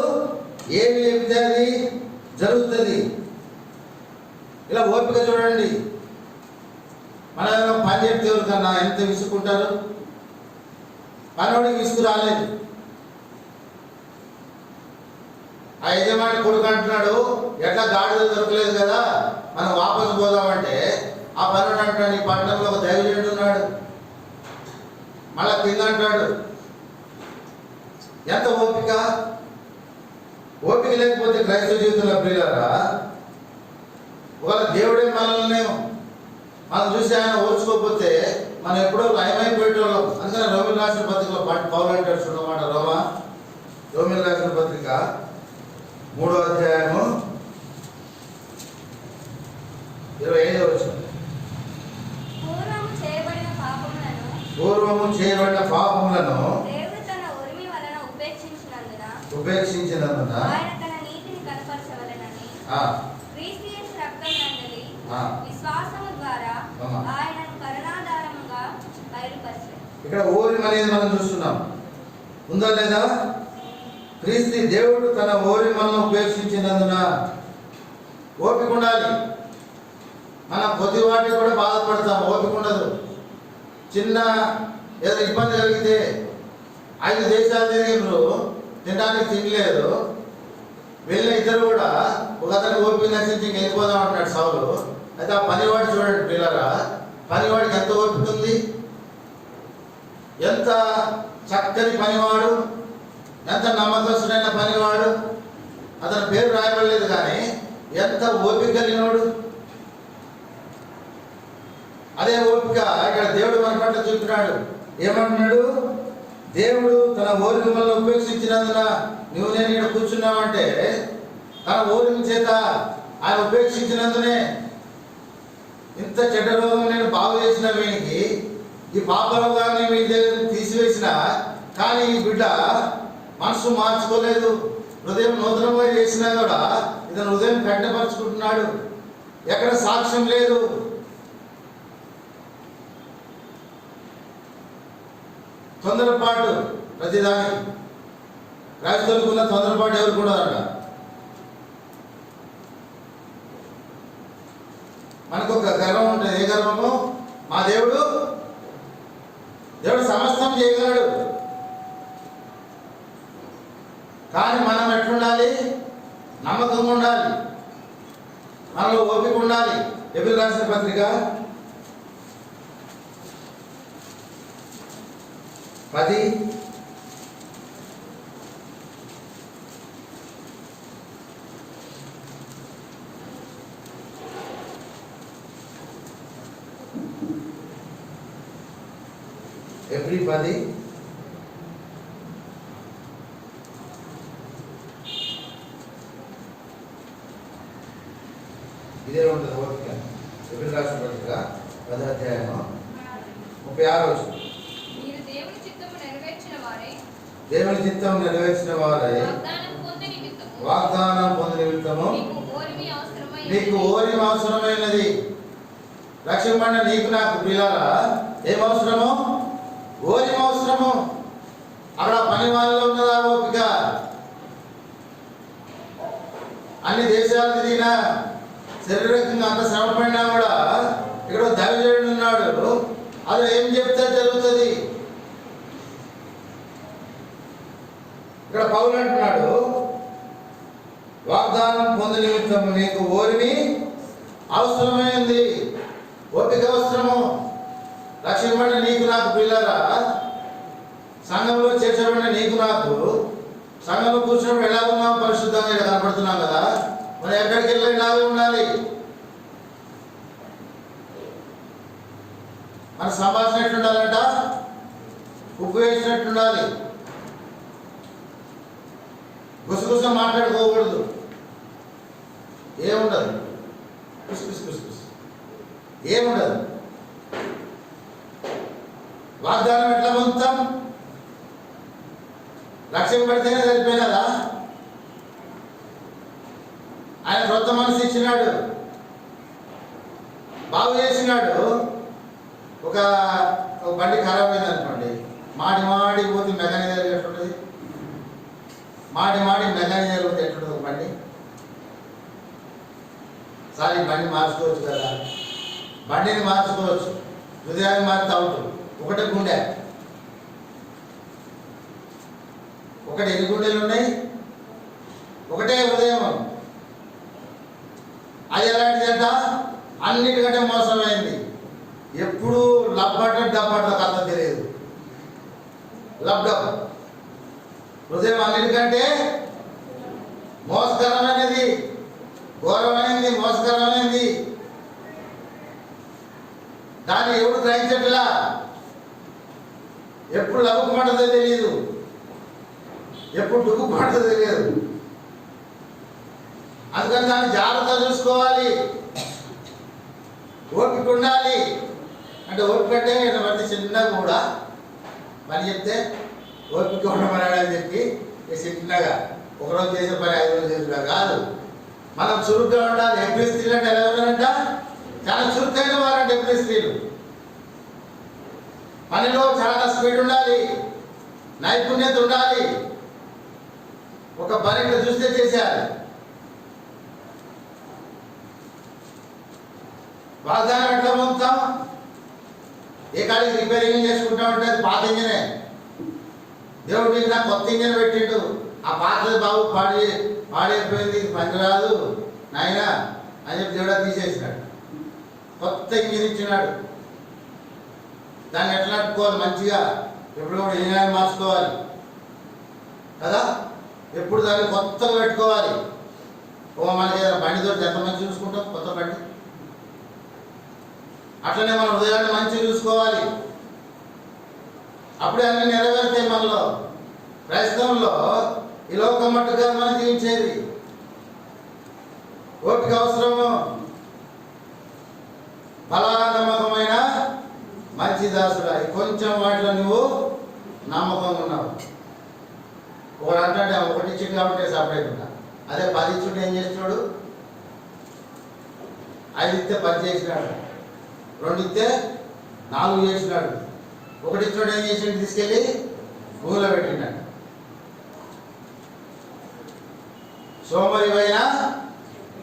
ఏమి చెప్తే అది జరుగుతుంది. ఇలా ఓపిక చూడండి. మనం ఏదైనా పని చెప్తే ఎవరికన్నా ఎంత విసుక్కుంటారు. పనివాడికి విసుగు రాలేదు. ఆ యజమాని కొడుకు అంటున్నాడు, ఎట్లా గాడిద దొరకలేదు కదా, మనం వాపసు పోదామంటే ఆ పనివాడు అంటున్నాడు, ఈ పట్టణంలో ఒక దైవజనుడు ఉన్నాడు. మళ్ళా కింద అంటాడు. ఎంత ఓపిక! ఓపిక లేకపోతే క్రైస్తవ జీవితంలో ప్రియులారా, ఒకవేళ దేవుడే మనల్ని మనం చూసి ఆయన ఓర్చుకోకపోతే మనం ఎప్పుడో లయమైపోయేటోళ్ళం. అందుకని రోమిల్ రాసిన పత్రికలో పౌలు అంటాడు చూడమాట. రోమిల్ రాసిన పత్రిక 3వ అధ్యాయము 25వ వచనం. పూర్వము చేయబడిన పాపములను దేవుడు తన ఉరిమి వలన ఉపేక్షించినందున ఆయన తన నీతిని కనపరచవలెనని క్రీస్తు యేసు రక్తం నందలి విశ్వాసము ద్వారా ఆయనను కరుణాధారముగా బయలుపరిచాడు. ఇక్కడ ఓరిమి అనేది మనం చూస్తున్నాం. ఉందా లేదా? క్రీస్తు దేవుడు తన ఓరిమలను ఉపేక్షించినందున. ఓపిక ఉండాలి. మనం కొద్ది వాటికి కూడా బాధపడతాం, ఓపిక ఉండదు. చిన్న ఏదో ఇబ్బంది కలిగితే 5 దేశాలు తిరిగినారు, తినడానికి తినలేదు. వెళ్ళిన ఇద్దరు కూడా ఒక అతను ఓపిక నశించి వెళ్ళిపోదాం అంటున్నాడు సౌలు. అయితే ఆ పనివాడు చూడండి పిల్లరా, పనివాడికి ఎంత ఓపిక ఉంది, ఎంత చక్కని పనివాడు, ఎంత నమ్మకస్తుడైన పనివాడు. అతని పేరు రాయబడలేదు కానీ ఎంత ఓపిక కలిగినోడు. అదే ఓపిక ఇక్కడ దేవుడు మన పట్ల చూపినాడు. ఏమంటున్నాడు? దేవుడు తన ఓరిమలను ఉపేక్షించినందున నువ్వు నేను ఇక్కడ కూర్చున్నావంటే తన ఓరిమ చేత ఆయన ఉపేక్షించినందునే. ఇంత చెడ్డ రోగం నేను బాగు చేసిన వీనికి, ఈ పాప రోగాన్ని మీ దగ్గర తీసివేసిన, కానీ ఈ బిడ్డ మనసు మార్చుకోలేదు. హృదయం నూతనంగా చేసినా కూడా ఇతను హృదయం కట్టపరుచుకుంటున్నాడు. ఎక్కడ సాక్ష్యం లేదు. తొందరపాటు ప్రతిదానికి. క్రైస్తవులకున్న తొందరపాటు ఎవరికి ఉండదంట. మనకు ఒక గర్వం ఉంటుంది. ఏ గర్వము? మా దేవుడు సమస్తం చేయగలడు. కానీ మనం ఎట్లుండాలి? నమ్మకంగా ఉండాలి, మనలో ఓపిక ఉండాలి. ఎబిల్ రాసిన పత్రిక 10 everybody ఇదే ఉంటుంది ఓపిక. ఎబిల్ రాసిన పత్రిక 10వ అధ్యాయము 36వ వచనం. దేవుని చిత్తం నెరవేర్చిన వారై వాగ్దానం పొంది నిమిత్తము నీకు ఓరిమి అవసరమైనది. రక్షింపబడిన నీకు నాకు ప్రియులారా ఏం అవసరము? ఓరిమి అవసరము. అక్కడ పని వాళ్ళలో ఉన్నదా ఓపిక? అన్ని దేశాలు తిరిగినా, శరీరకంగా అంత శ్రమపడినా కూడా ఇక్కడ దైవజనుడు ఉన్నాడు. అది ఏం చెప్తే జరుగుతుంది. ఇక్కడ పౌలు అంటున్నాడు, వాగ్దానం పొంది నిమిత్తం నీకు ఓరిమి అవసరమైంది, ఓపిక అవసరము. రక్షింపబడిన నీకు నాకు ప్రియులారా, సంఘంలో చేర్చబడిన నీకు నాకు, సంఘంలో కూర్చున్నప్పుడు ఎలా ఉన్నాం? పరిశుద్ధంగా ఇక్కడ కనపడుతున్నాం కదా. మరి ఎక్కడికి వెళ్ళి ఇలాగే ఉండాలి. మన సంభాషణ ఎట్లుండాలంట? ఉప్పు వేసినట్టుండాలి. గుసగుస మాట్లాడుకోకూడదు. ఏముండదు. కుస్ కుస్ కుస్ కుస్ ఏముండదు. వాగ్దానం ఎట్లా పొందుతాం? లక్ష్యం పెడితేనే సరిపోయినదా? ఆయన క్రొత్త మనసు ఇచ్చినాడు, బాగు చేసినాడు. ఒక బండి ఖరాబ్ అయింది అనుకోండి, మాడి మాడి పోతే మెకానిక్ ఎట్లుంటుంది? మాడి మాడి మెకానిక్ పోతే ఎట్లుంటుంది ఒక బండి? సార్ ఈ బండి మార్చుకోవచ్చు కదా, బండిని మార్చుకోవచ్చు, హృదయాన్ని మారితే అవుట్. ఒకటే గుండె, ఒకటి ఎన్ని గుండెలు ఉన్నాయి? ఒకటే హృదయం. అది ఎలాంటిదంట? అన్నిటికంటే మోసమైంది. ఎప్పుడు లబ్బట డబ్బట కథ తెలియదు. లబ్డబ్ హృదయం అన్నిటికంటే మోసకరమైనది, ఘోరమైనది, మోసకరమైనది. దాన్ని ఎవడు గ్రహించట్లా. ఎప్పుడు లబ్బకు పడదో తెలియదు, ఎప్పుడు డుక్కు పడదో తెలియదు. అందుకని దాన్ని జాగ్రత్త చూసుకోవాలి, ఓపిక ఉండాలి. అంటే ఓపిక అంటే ప్రతి చిన్నగా కూడా పని చెప్తే ఓపిక ఉండమని చెప్పి చిన్నగా ఒకరోజు చేసే పని 5 రోజులు చేసుకున్నా కాదు. మనం చురుగ్గా ఉండాలి. ఎబ్రి స్త్రీలు అంటే ఎలా ఉన్నారంట? చాలా చురుకైన వారంట ఎబ్రి స్త్రీలు. పనిలో చాలా స్పీడ్ ఉండాలి, నైపుణ్యత ఉండాలి. ఒక పని ఇట్లా చూస్తే చేసేయాలి. వాగ్దానం ఎట్లా పొందుతాం? ఏ కాడికి రిపేరింగ్ చేసుకుంటా ఉంటే అది పాత ఇంజనే. దేవుడు మీకు నాకు కొత్త ఇంజన్ పెట్టిండు, ఆ పాతది బాబు పాడైపోయింది, ఇది పనిరాదు నాయన అని చెప్పి దేవుడు తీసేసినాడు. కొత్త ఇంజన్ ఇచ్చినాడు. దాన్ని ఎట్లా నడుపుకోవాలి? మంచిగా ఎప్పుడు కూడా ఇంజన్ మార్చుకోవాలి కదా, ఎప్పుడు దాన్ని కొత్తగా పెట్టుకోవాలి. మనకి ఏదైనా బండితో ఎంత మంచి చూసుకుంటాం, కొత్త బండి. అట్లనే మన హృదయాన్ని మంచిగా చూసుకోవాలి. అప్పుడే అన్ని నెరవేరుతాయి మనలో. క్రైస్తవంలో ఈ లోకం మట్టుగా మనం జీవించేది. ఓపిక అవసరము. బలానమ్మకమైన మంచి దాసుడా, కొంచెం వాటిలో నువ్వు నమ్మకంగా ఉన్నావు. ఒకడు అంటే ఒకటి ఇచ్చింది కాబట్టి సపరేట్ ఉన్నా. అదే 10 ఇచ్చుంటే ఏం చేసినాడు? 5 ఇస్తే 10 చేసినాడు, 2 ఇస్తే 4 చేసినాడు. 1 ఇచ్చినోడు ఏం చేసినాడు? తీసుకెళ్ళి భూమిలో పెట్టినాడు. సోమరివైన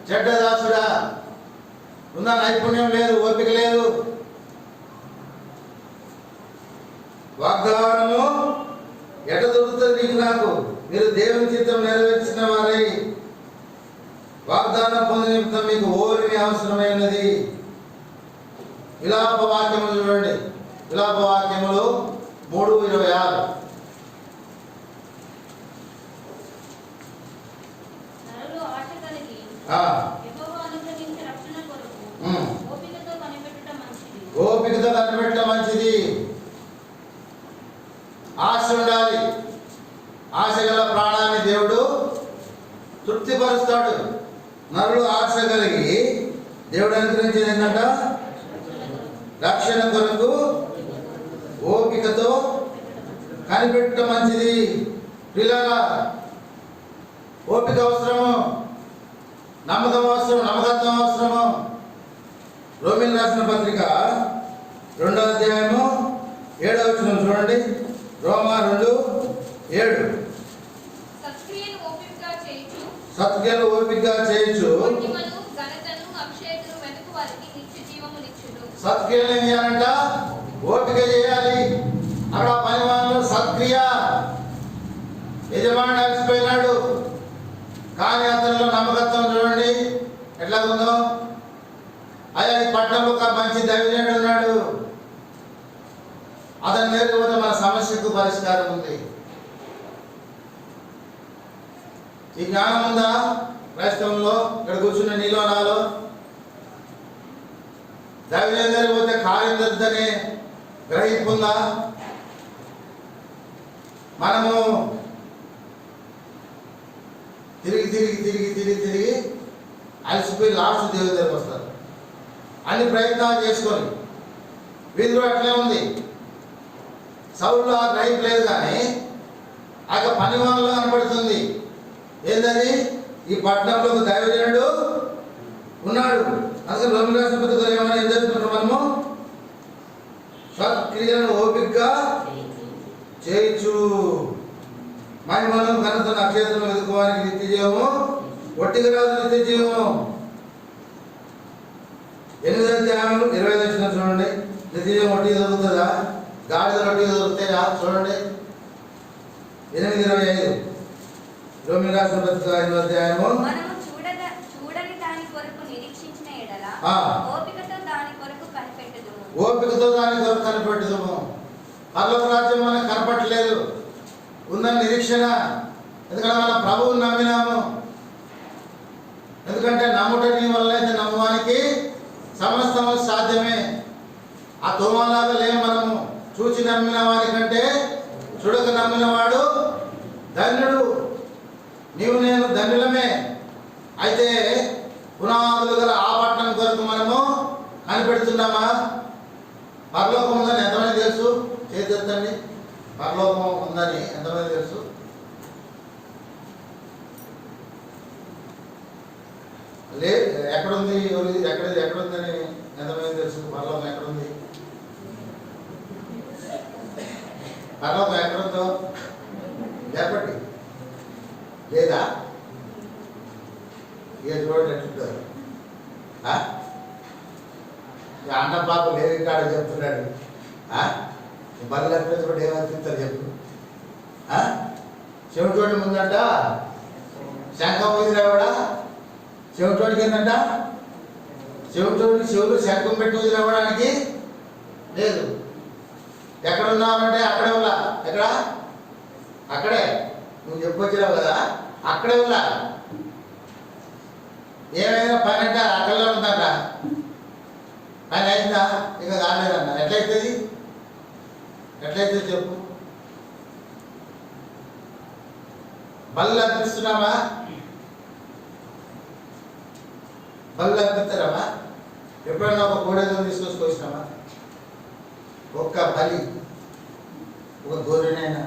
చెడ్డ దాసుడా, ఉందా? నైపుణ్యం లేదు, ఓపిక లేదు. వాగ్దానము ఎట దొరుకుతుంది నీకు నాకు? మీరు దేవుని చిత్తం నెరవేర్చిన వారై వాగ్దానం పొందిన నిమిత్తం మీకు ఓరిని అవసరమైనది. విలాప వాక్యములు చూడండి. విలాప వాక్యములు 3:26. ఓపికతో కనిపెట్టడం మంచిది. ఆశ ఉండాలి. ఆశ గల ప్రాణాన్ని దేవుడు తృప్తిపరుస్తాడు. నరుడు ఆశ కలిగి దేవుడు అనుగ్రహించేది ఏంటంట? రక్షణ కొరకు ఓపికతో కనిపెట్టడం మంచిది. పిల్లగా ఓపిక అవసరము, నమ్మకం అవసరం, నమ్మకత్వం అవసరము. రోమిల్ రాసిన పత్రిక 2వ అధ్యాయము 7వ వచనం చూడండి. రోమా 2:7. సత్క్రియలు ఓపికగా చేయొచ్చు. సత్క్రియలు ఏం చేయాలంట? ఓపిక చేయాలి. అక్కడ పని వాళ్ళు సత్క్రియ. యజమాని అలసిపోయినాడు, కానీ అతనిలో నమ్మకత్వం చూడండి ఎట్లా ఉందో. అయ్యా ఈ పట్టణంలో ఒక మంచి దైవజనుడు ఉన్నాడు, అతని దగ్గరికి పోతే మన సమస్యకు పరిష్కారం ఉంది. ఈ జ్ఞానం ఉందా క్రైస్తవంలో? ఇక్కడ కూర్చున్న నీలో నాలో దైవజనుడి దగ్గరికి పోతే కార్యం జరుగుతుందనే గ్రహింపు ఉందా? మనము తిరిగి తిరిగి తిరిగి తిరిగి తిరిగి అలసిపోయి లాస్ట్ దేవుడి దగ్గరికి వస్తారు. అన్ని ప్రయత్నాలు చేసుకొని వీధిలో అట్లే ఉంది. సౌల్లో ఆ గ్రహింపు లేదు, కానీ ఆ పని వాళ్ళలో కనపడుతుంది. ఏంటది? ఈ పట్టణంలో ఒక దైవజనుడు ఉన్నాడు. అసలు రోమిల రాసిన పత్రికలో ఏమైనా ఏం చెప్తున్నాం మనము? సత్క్రియలను ఓపికగా చేయొచ్చు, మహిమలను ఘనతను అక్షయతను వెతుకోవడానికి నిత్య జీవము ఒట్టిగా రాదు, నిత్య జీవము. 8వ అధ్యాయం 25 వచనం చూడండి. నిత్య జీవం ఒట్టిగా దొరుకుతుందా? గాడిదలు ఒట్టిగా దొరుకుతాయా? చూడండి 8:25 రోమిల రాసిన పత్రిక 5వ అధ్యాయము. మనము చూడని దాని కొరకు నిరీక్షించిన ఎడల ఓపికతో దాని కొరకు కనిపెట్టుదుము. పరలోక రాజ్యం మనకు కనపడలేదు, ఉందని నిరీక్షణ. ఎందుకంటే మనం ప్రభువుని నమ్మినాము. ఎందుకంటే నమ్ముట నీ వల్ల అయితే నమ్మువానికి సమస్తము సాధ్యమే. ఆ తోమలాగా లేము మనము. చూచి నమ్మిన వారికంటే చూడక నమ్మిన వాడు ధన్యుడు. నీవు నేను ధన్యులమే. అయితే పునాదులు గల ఆ పట్టణం కొరకు మనము కనిపెడుతున్నామా? పరలోకం ఉందని ఎంతమంది తెలుసు? చేతండి. పరలోకం ఉందని ఎంతమంది తెలుసు? ఎక్కడుంది? ఎక్కడుందని ఎంతమంది తెలుసు? పరలోకం ఎక్కడుంది? పరలోకం ఎక్కడుందో చెప్పండి. లేదా? ఏ చూడండి ఎట్లుంటారు. అన్న పాప లేవి కాడ చెప్తున్నాడు. బళ్ళు అనిపించబడి ఏమనిపిస్తారు చెప్పు. చెవిటోడి ముందంట శంఖం వదిలేవాడా? చెవిటోడికి ఏంటంట? చెవులు శంఖం పెట్టి వదిలేవడానికి లేదు. ఎక్కడున్నావంటే అక్కడే ఉన్నా. ఎక్కడ? అక్కడే. నువ్వు చెప్పొచ్చినావు కదా, అక్కడే ఉన్నా. ఏమైనా పని అంటే అక్కడలో ఉందంట. పని అయిందా? ఇక కాలేదన్న. ఎట్లయితుంది చెప్పు. బళ్ళు అర్పిస్తున్నామా? బళ్ళు అర్పిస్తారమ్మా? ఎప్పుడైనా ఒక కోడేదో తీసుకొచ్చినామా? ఒక్క బలి, ఒక గోరెనైనా,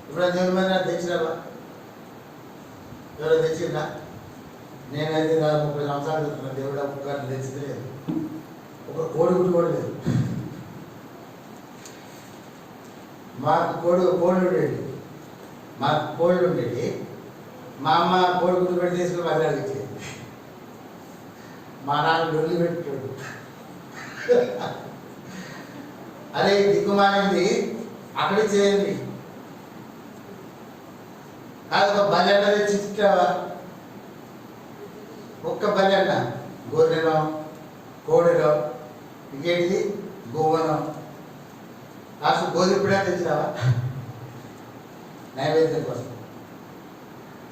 ఎప్పుడైనా దేవుని మీద తెచ్చినావా? ఎవరైనా తెచ్చిందా? నేనైతే 30 సంవత్సరాలు చెప్తున్నా. దేవుడు ఒక్కరిని తెచ్చింది లేదు. ఒక కోడిగుడ్డు కూడా లేదు. మాకు కోళ్ళు ఉండేది. మాకు కోళ్ళు ఉండేది. మా అమ్మ కోడిగుడ్డు పెట్టి తీసుకుని బయలుదేరి ఇచ్చేది. మా నాన్న డొల్లి పెట్టాడు. అరే దిక్కుమాలింది అక్కడి చేయండి. కాదు ఒక బలెన్న తెచ్చిచ్చావా? ఒక్క బలెన్న. గొర్రెనో కోడిలో ఇంకేంటిది గువ్వనో కాసు గోధుమపిడా తెచ్చినావా? నైవేద్యం కోసం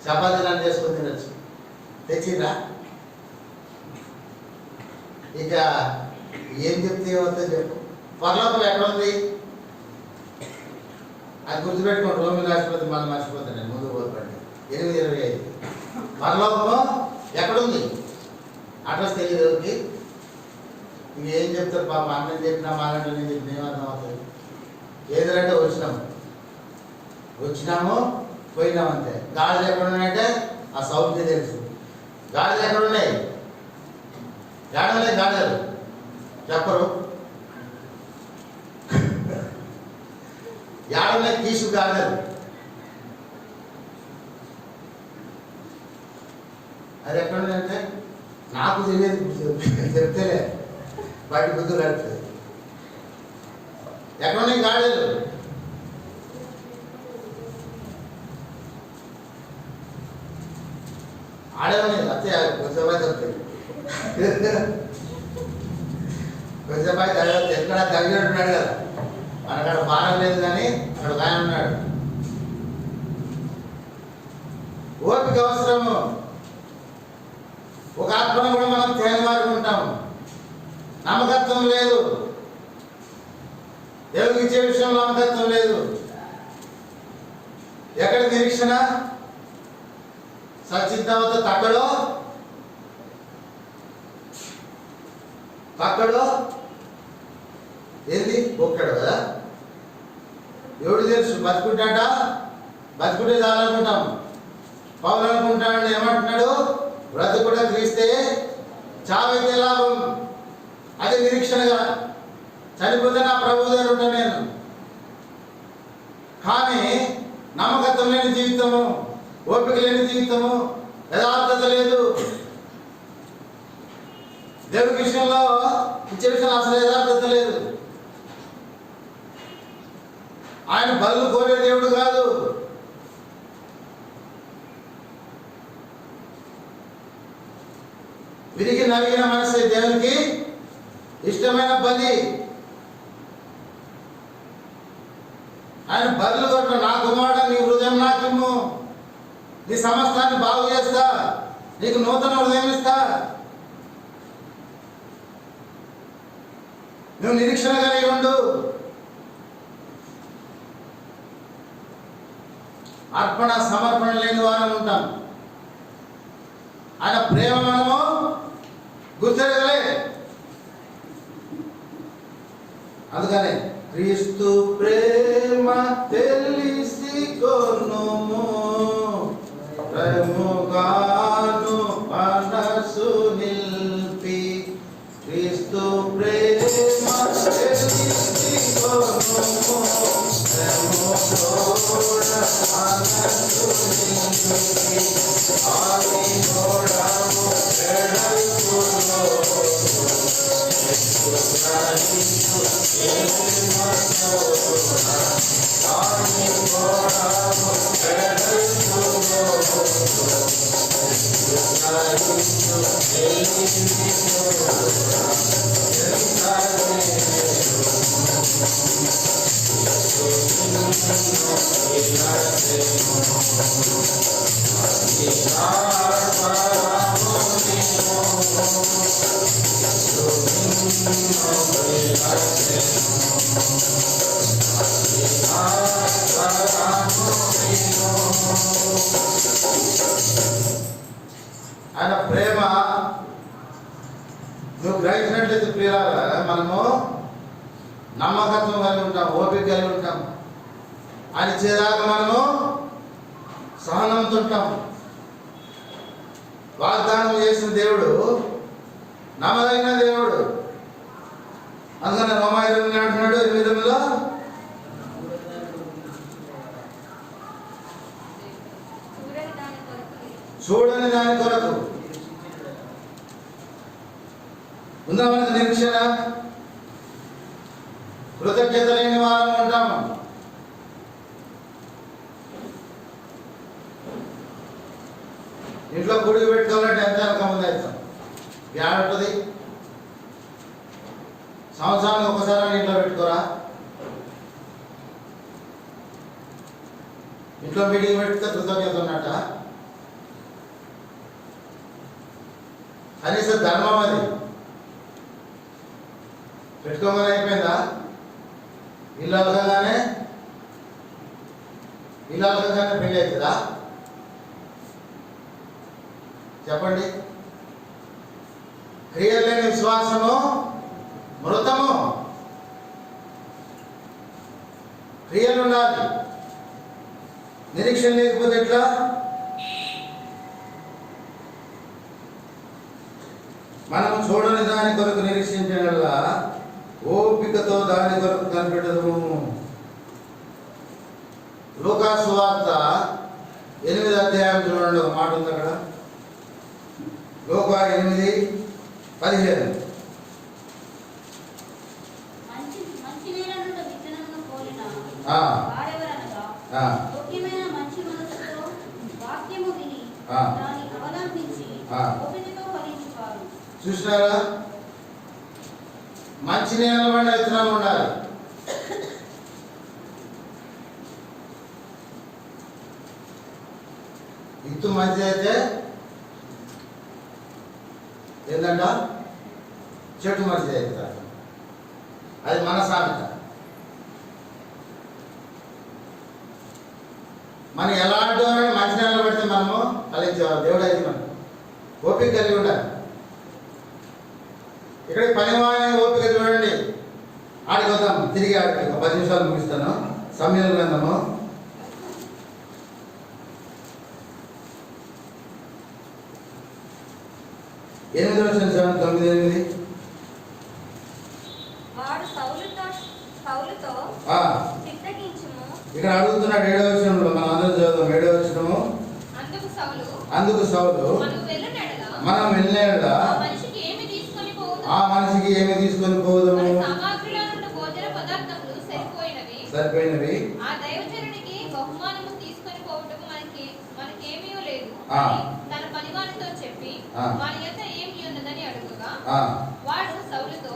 చపాతీలను చేసుకొని తినచ్చు. తెచ్చిందా? ఇక ఏం చెప్తే ఏమవుతుందో చెప్పు. పరలోకం ఎక్కడ ఉంది? అది గుర్తుపెట్టుకోండి. రోమిల రాష్ట్రపతి మనం మర్చిపోతాను నేను. ముందు పోతాండి 8:25 పరలోకము ఎక్కడుంది? అడ్రస్ తెలియదు ఎవరికి. ఇవి ఏం చెప్తారు పాప? అన్నం చెప్పినా మాలంటే నేను చెప్పిన ఏమర్థం అవుతుంది? ఏదంటే వచ్చినాము పోయినామంతే. గాడులు ఎక్కడ ఉన్నాయంటే ఆ సౌండ్కి తెలుసు. గాడులు ఎక్కడ ఉన్నాయి? గాడులు చెప్పరు. యాడనే తీసు గాడులు. అది ఎక్కడ ఉన్నాయంటే నాకు తెలియదు. చెప్తేనే బయట బుద్ధులు అడుగుతుంది. ఎక్కడున్నాయి గాడులు? ఆడేమని అత్తే కొంచెంసేపు చెప్తాయి. కొంచెంసేపు ఎక్కడ తగినట్టున్నాడు కదా. మనకాడ బాణం లేదు కానీ అక్కడ ఆయన ఉన్నాడు. ఓపిక అవసరము. ఒక ఆత్మను కూడా మనం తేలివారు ఉంటాము. నమ్మకత్వం లేదు. దేవుడికి ఇచ్చే విషయంలో నమ్మకత్వం లేదు. ఎక్కడ నిరీక్షణ? సచిద్ధావత తక్కడో పక్కడు ఏంది ఒక్కడు కదా. ఎవడు తెలుసు బతుకుంటాడా, బతుకుంటే చాలనుకుంటాం. పౌలు అనుకుంటాడు, ఏమంటున్నాడు? బ్రతుకుడ క్రీస్తే, చావైతే లాభం. అది నిరీక్షణగా, చనిపోతే నా ప్రభు దగ్గర ఉంటాను నేను. కానీ నమ్మకత్వం లేని జీవితము, ఓపిక లేని జీవితము, యథార్థత లేదు. దేవుడి విషయంలో ఇచ్చే విషయంలో అసలు యథార్థత లేదు. ఆయన బలు కోరే దేవుడు కాదు. విరిగి నలిగిన మనసే దేవునికి ఇష్టమైన బలి. ఆయన బదులు కొట్ట, నా కుమారుడు నీ హృదయం నాకిమ్ము, నీ సమస్తాన్ని బాగు చేస్తా, నీకు నూతన హృదయం ఇస్తా, నువ్వు నిరీక్షణ కలిగి ఉండు. అర్పణ సమర్పణ లేని వారం ఉంటాం. ఆయన ప్రేమ మనము గుర్తెరగలే. అందుకనే క్రీస్తు ప్రేమ తెలిసి కొనుము, ప్రేమగాను మనసు నిల్పి. క్రీస్తు ప్రేమ తెలిసి కొనుము, ప్రేమగోడ మనసు నిల్పి. ఆది గోడము ఎడల్పులో ఆయన ప్రేమ నువ్వు గ్రహించినట్లయితే ప్రియులారా, మనము నమ్మకత్వం కలిగి ఉంటాం, ఓపిక కలిగి ఉంటాం. ఆయన చేరాక మనము సహనంతో ఉంటాం. వాగ్దానం చేసిన దేవుడు నమ్మదగిన దేవుడు. అందుకని రోమాయిలు అంటున్నాడు 8:8లో, చూడని దాని కొరకు ఉందా మనకు నిరీక్షణ. కృతజ్ఞత లేని వారం ఉంటాము. ఇంట్లో గుడి పెట్టుకోవాలంటే ఎంత రకం ఉంది అవుతాం. ఏడ ఉంటుంది? సంవత్సరానికి ఒకసారి ఇంట్లో పెట్టుకోరా? ఇంట్లో మీటింగ్ పెడితే కృతజ్ఞత ఉన్నట్ట? కనీసం ధర్మం అది పెట్టుకోమని అయిపోయిందా? ఇల్లు అలకగానే పెళ్ళి అవుతుందా? చెప్పండి. క్రియలు లేని విశ్వాసము మృతము. క్రియలు ఉండాలి. నిరీక్షణ లేకపోతే ఎట్లా? మనం చూడని దాని కొరకు నిరీక్షించగల ఓపికతో దాని కొరకు కనిపెట్టదు. లూకా సువార్త 8వ అధ్యాయం చూడండి, ఒక మాట ఉంది అక్కడ. లూకా 8:15. చూసినారా? మంచి నేల పడిన విత్తనాలు ఉండాలి. విత్తు మంచిది అయితే ఏంటంట? చెట్టు మంచిది అవుతుంది. అది మన సామెత. మనం ఎలాంటి వారిని మంచి నేలలో పెడితే మనము ఫలించేవారు. దేవుడు అయితే మనం ఓపిక కలిగి ఉండాలి. ఇక్కడ ఇక్కడ పనివాని ఓపిక చూడండి. ఆడికి వద్దాం, తిరిగి ఆడికి ఒక 10 నిమిషాలు ముగిస్తాను. సమయం గ్రంథము 8:9-8. వాడు సౌలుతో చిత్తగించుము. ఇక్కడ అడుగుతున్నాడు 7వ వచనంలో, మనం అందరం చదువుదాం. 7వ వచనము, అందుకు సౌలు మనం వెళ్ళేలా ఆ మనిషికి ఏమి తీసుకొని పోదాము, సామాగ్రిలో నుండి భోజన పదార్థములు సరిపోయినవి. ఆ దైవజనునికి బహుమానము తీసుకొని పోవటము మనకేమీ లేదు అని తన పనివానితో చెప్పి వాని యొద్ద ఏమి ఉన్నదని అడుగుగా వాడు సౌలుతో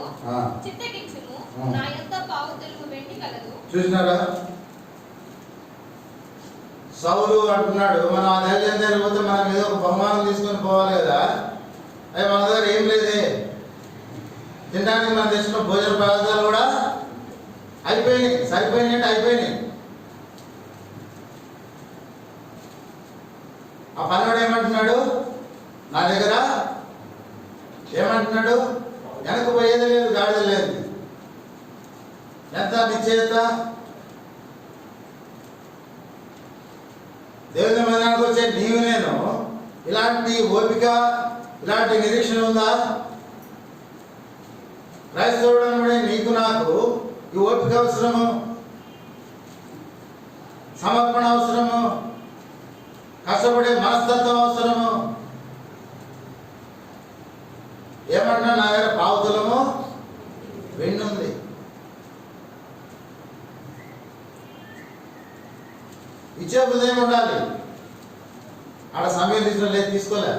చిత్తగించుము, నా యొద్ద పావు తెలుగు వెండి కలదు. చూసినారా, సౌలు అంటున్నాడు మనం ఆ దైవజనం దగ్గర పోతే మనం ఏదో ఒక బహుమానం తీసుకొని పోవాలి కదా. అవి మన దగ్గర ఏం లేదే, తినడానికి మనం తెచ్చిన భోజన పదార్థాలు కూడా అయిపోయినాయి. సరిపోయినాయి అంటే అయిపోయినాయి. ఆ పనివాడు ఏమంటున్నాడు, నా దగ్గర ఏమంటున్నాడు, వెనక పోయేది లేదు, గాడిద లేదు. ఎంత నిశ్చయత! దేవుని మందిరానికి వచ్చే నీవు నేను ఇలాంటి ఓపిక, ఇలాంటి నిరీక్షణ ఉందా? క్రైస్తవుడు నీకు నాకు ఈ ఓపిక అవసరము, సమర్పణ అవసరము, కష్టపడే మనస్తత్వం అవసరము. ఏమంటున్నా, నా దగ్గర పావుతులము వెండి ఉంది. ఇచ్చే హృదయం ఉండాలి. ఆడ సమయం లేదు, తీసుకోలే.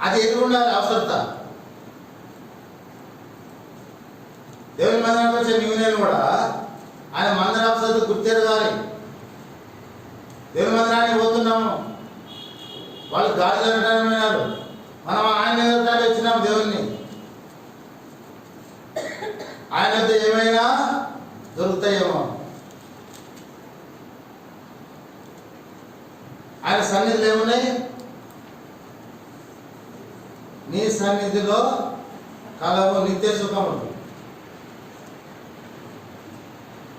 అది ఎదురు ఉండాలి అవసరత. దేవుని మందిరానికి వచ్చే నీవు నేను కూడా ఆయన మందిర అవసరత గుర్తెరగాలి. దేవుని మందిరానికి పోతున్నాము, వాళ్ళు గాలి అనటారు, మనం ఆయన ఎదురటానికి వచ్చినాము. దేవుణ్ణి ఆయన వద్ద ఏమైనా దొరుకుతాయేమో. ఆయన సన్నిధిలో ఏమున్నాయి? నీ సన్నిధిలో కలవు నిత్య సుఖములు.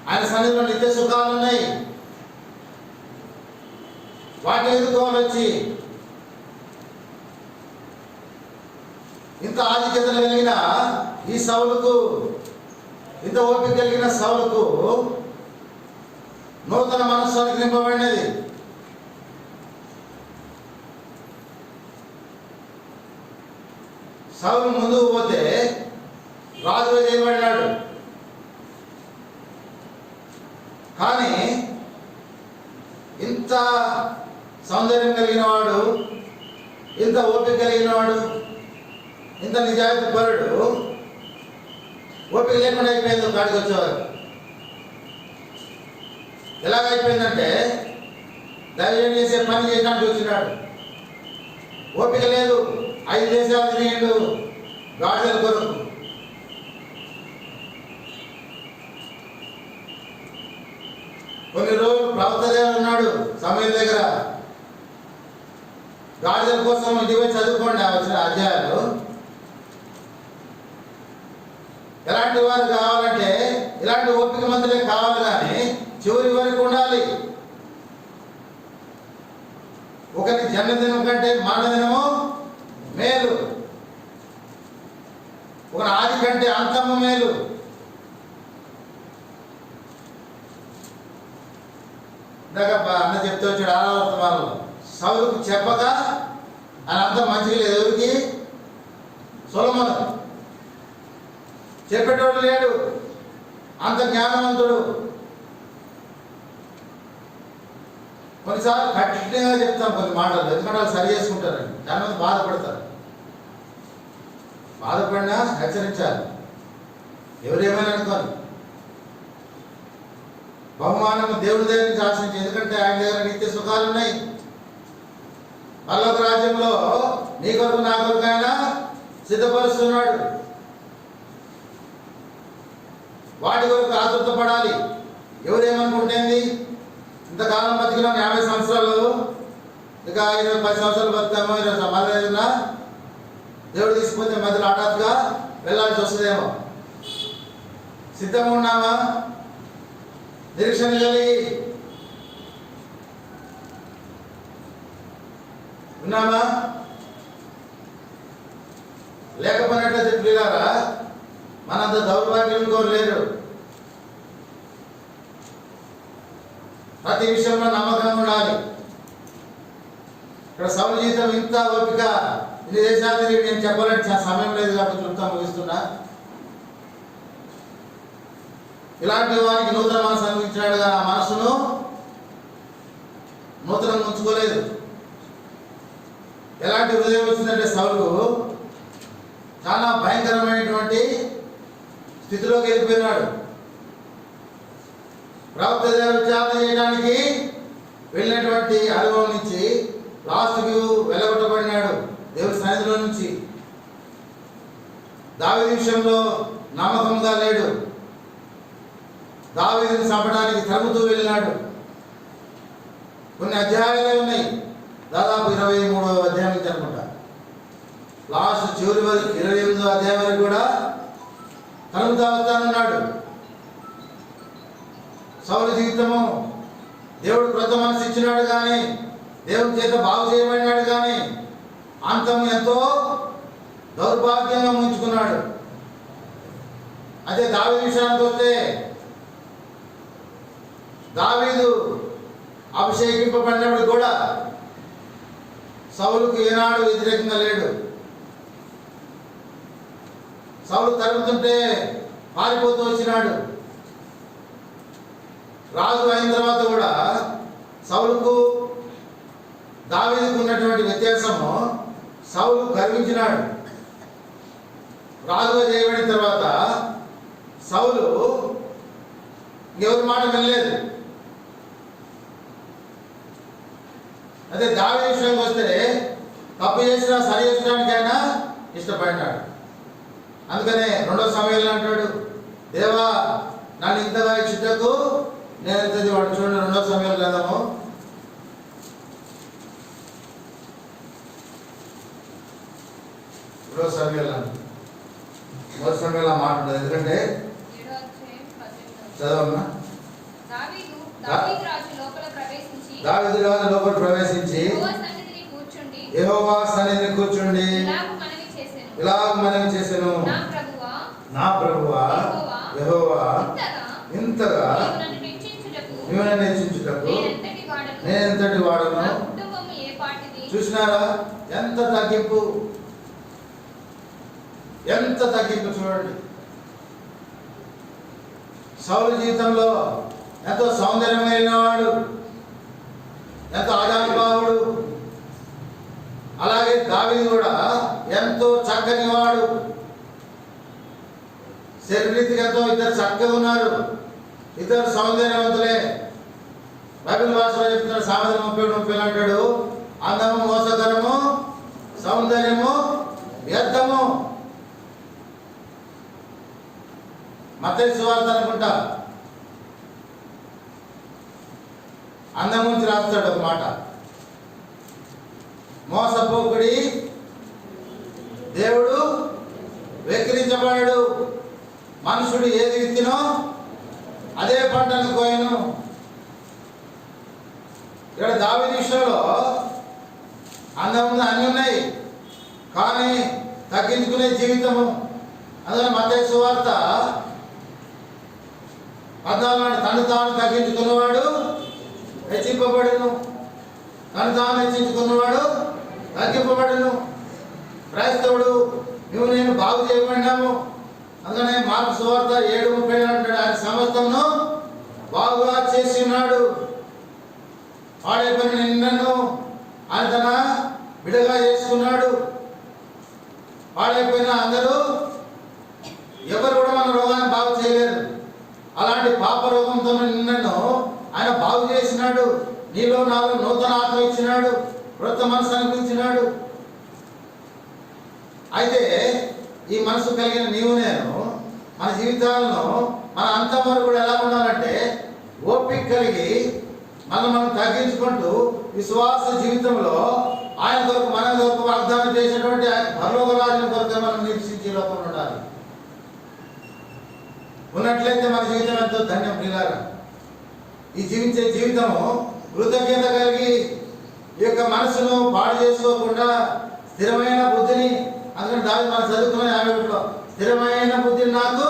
ఆయన సన్నిధిలో నిత్య సుఖాలు ఉన్నాయి. వాటిని ఎదుర్కోవాలి వచ్చి. ఇంత ఆధిక్యతలు కలిగిన ఈ సౌలుకు, ఇంత ఓపిక కలిగిన సౌలుకు నూతన మనస్సు అనుగ్రహింపబడినది. సౌలు ముందుకు పోతే రాజుగా చేయబడినాడు. కానీ ఇంత సౌందర్యం కలిగిన వాడు, ఇంత ఓపిక కలిగిన వాడు, ఇంత నిజాయితీ పరుడు ఓపిక లేకుండా అయిపోయింది. కాడికి వచ్చేవారు ఎలాగైపోయిందంటే దైవం చేసే పని చేసినట్టు వచ్చినాడు. ఓపిక లేదు. 5 దేశాలు తిరిగిండు గాడిదల కొరకు. కొన్ని రోజులు ప్రవక్త దగ్గర ఉన్నాడు, సమయం దగ్గర. గాడిదల కోసం ఇదివే చదువుకోండి వచ్చిన అధ్యాయాలు. ఎలాంటి వారు కావాలంటే ఇలాంటి ఓపిక మందులే కావాలి, కానీ చివరి వరకు ఉండాలి. ఒకరి జన్మదినం కంటే మరణదినము మేలు, ఒక ఆది కంటే అంతము మేలు. ఇందాక అన్న చెప్తూ వచ్చాడు ఆరాధన సౌలుకు చెప్పక ఆయన అంత మంచిగా లేదు. ఎవరికి? సొలొమోను. చెప్పేటోడు లేడు, అంత జ్ఞానవంతుడు. కొన్నిసార్లు కఠినంగా చెప్తాం కొన్ని మాటలు, ఎందుకంటే వాళ్ళు సరి చేసుకుంటారండి. దానివల్ల బాధపడతారు. బాధపడినా హెచ్చరించాలి. ఎవరేమైనా అనుకోని బహుమానము దేవుడి దగ్గర నుంచి ఆశించి, ఎందుకంటే ఆయన దగ్గర నిత్య సుఖాలు ఉన్నాయి. పరలోక రాజ్యంలో నీ కొరకు నా కొరకు ఆయన సిద్ధపరుస్తున్నాడు. వాటి కొరకు ఆతృత పడాలి. ఎవరేమనుకుంటేంది, ఇంతకాలం బతికినాం 50 సంవత్సరాలు, ఇక 10 సంవత్సరాలు బతుకామో, 20 మళ్ళీ దేవుడు తీసుకుపోతే మధ్యలో హఠాత్తుగా వెళ్ళాల్సి వస్తుందేమో. సిద్ధంగా ఉన్నామా? నిరీక్షణ కలిగి ఉన్నామా? లేకపోయినట్లయితే ప్రియులారా, మనంత దౌర్భాగ్యం కోరలేరు. ప్రతి విషయంలో నమ్మకంగా ఉండాలి. ఇక్కడ సౌలు జీవితం ఇంత ఓపిక, ఇన్ని దేశాలు తిరిగి నేను చెప్పాలంటే సమయం లేదు కాబట్టి క్లుప్తం ముగిస్తున్నా. ఇలాంటి వారికి నూతన మనసు అనుభవించినాడు కానీ ఆ మనసును నూతనం ఉంచుకోలేదు. ఎలాంటి హృదయం వచ్చిందంటే సౌలుకు చాలా భయంకరమైనటువంటి స్థితిలోకి వెళ్ళిపోయినాడు. ప్రవక్త గారు విచారణ చేయడానికి వెళ్ళినటువంటి అనుభవం నుంచి లాస్ట్కి వెళ్ళగొట్టబడినాడు దేవుడి సన్నిధిలో నుంచి. దావీదు విషయంలో నమ్మకంగా లేడు. దావీదుని చంపడానికి తరుముతూ వెళ్ళినాడు. కొన్ని అధ్యాయాలే ఉన్నాయి, దాదాపు 23వ అధ్యాయం నుంచి అనుకుంటా. లాస్ట్ చివరి వరకు 28వ అధ్యాయం వరకు కూడా తరుముతా వస్తానన్నాడు. సౌలు జీవితము దేవుడు క్రొత్త మనసు ఇచ్చినాడు కానీ, దేవుని చేత బాగు చేయబడినాడు కానీ అంతం ఎంతో దౌర్భాగ్యంగా ఉంచుకున్నాడు. అదే దావీదు విషయానికి వస్తే, దావీదు అభిషేకింపబడినప్పుడు కూడా సౌలుకు ఏనాడు వ్యతిరేకంగా లేడు. సౌలు తరుగుతుంటే పారిపోతూ వచ్చినాడు. రాజు అయిన తర్వాత కూడా సౌలుకు దావీదుకు ఉన్నటువంటి వ్యత్యాసము, సౌలు గర్వించినాడు. రాజుగా చేయబడిన తర్వాత సౌలు ఎవరి మాట వినలేదు. అదే దావీదు విషయానికి వస్తే తప్పు చేసినా సరి చేసుకోవడానికైనా ఇష్టపడినాడు. అందుకనే 2వ సమయంలో అంటాడు, దేవా నన్ను ఇంతగా ఇచ్చుటకు నేను ఎంత వాడు. చూడండి 2వ సమయంలో లేదాము 2వ సమయంలో 1వ సమయంలో మాట ఉండదు. ఎందుకంటే చదవమ్మా. దావీదు రాజు లోపల ప్రవేశించి యెహోవా సన్నిధిని కూర్చుండి ఇలాగ మనవి చేసెను, నా ప్రభువా యెహోవా, ఇంతగా నీవు నన్ను హెచ్చించుటకు నేనెంతటి వాడను. చూసినారా ఎంత తగ్గింపు, ఎంత తగ్గింపు చూడండి. సౌలు జీవితంలో ఎంతో సౌందర్యమైన వాడు, ఎంతో ఆజానుభావుడు. అలాగే దావీదు కూడా ఎంతో చక్కని వాడు, శరీరీతిగా ఎంతో ఇద్దరు చక్కగా ఉన్నారు, ఇద్దరు సౌందర్యవంతులే. బైబిల్ భాషలో చెప్తున్నారు, సామెతలు 30:30 అంటాడు, అందము మోసకరము, సౌందర్యము వ్యర్థము. మత్తయి సువార్త అనుకుంటా అందం గురించి రాస్తాడు ఒక మాట, మోసపోకుడి దేవుడు వెక్కిరించబడడు, మనుషుడు ఏది విత్తినో అదే పంటను కోయను. ఇక్కడ దావీదు విషయంలో అందం ఉంది, అన్నీ ఉన్నాయి, కానీ తగ్గించుకునే జీవితము. అందుకని మత్తయి సువార్త 14 తను తాను తగ్గించుకున్నవాడు హెచ్చింపబడును, తను తాను హెచ్చించుకున్నవాడు తగ్గింపబడును. క్రైస్తవుడు నువ్వు నేను బాగు చేయబడినాము. అందుకనే మార్కు సువార్త 7:30 అంటాడు, ఆయన సమస్తమును బాగుగా చేసి ఉన్నాడు. పాడైపోయిన నిన్నను ఆయన తన బిడగా చేసుకున్నాడు. పాడైపోయిన అందరూ ఎవరు కూడా మన రోగాన్ని బాగు చేయలేరు. అలాంటి పాప రోగంతో నిన్నను ఆయన బాగు చేసినాడు. నీలో నాలో నూతన ఆత్మ ఇచ్చినాడు, క్రొత్త మనసు అనిపించినాడు. అయితే ఈ మనసు కలిగిన నీవు నేను మన జీవితాలను మన అంతం వరకు కూడా ఎలా ఉండాలంటే ఓపిక కలిగి మనం తగ్గించుకుంటూ విశ్వాస జీవితంలో ఆయన కొరకు మన కొరకు వాగ్దానం చేసినటువంటి ఆయన పరలోక రాజ్యం కొరకు మనం నిరీక్షించి ఈ లోకంలో ఉండాలి. ఉన్నట్లయితే మన జీవితం ఎంతో ధన్యం ప్రియులారా. ఈ జీవించే జీవితము కృతజ్ఞత కలిగి ఈ యొక్క మనసును పాడు చేసుకోకుండా స్థిరమైన బుద్ధిని, అందుకని దాని మనం చదువుకున్న 51లో స్థిరమైన బుద్ధిని నాకు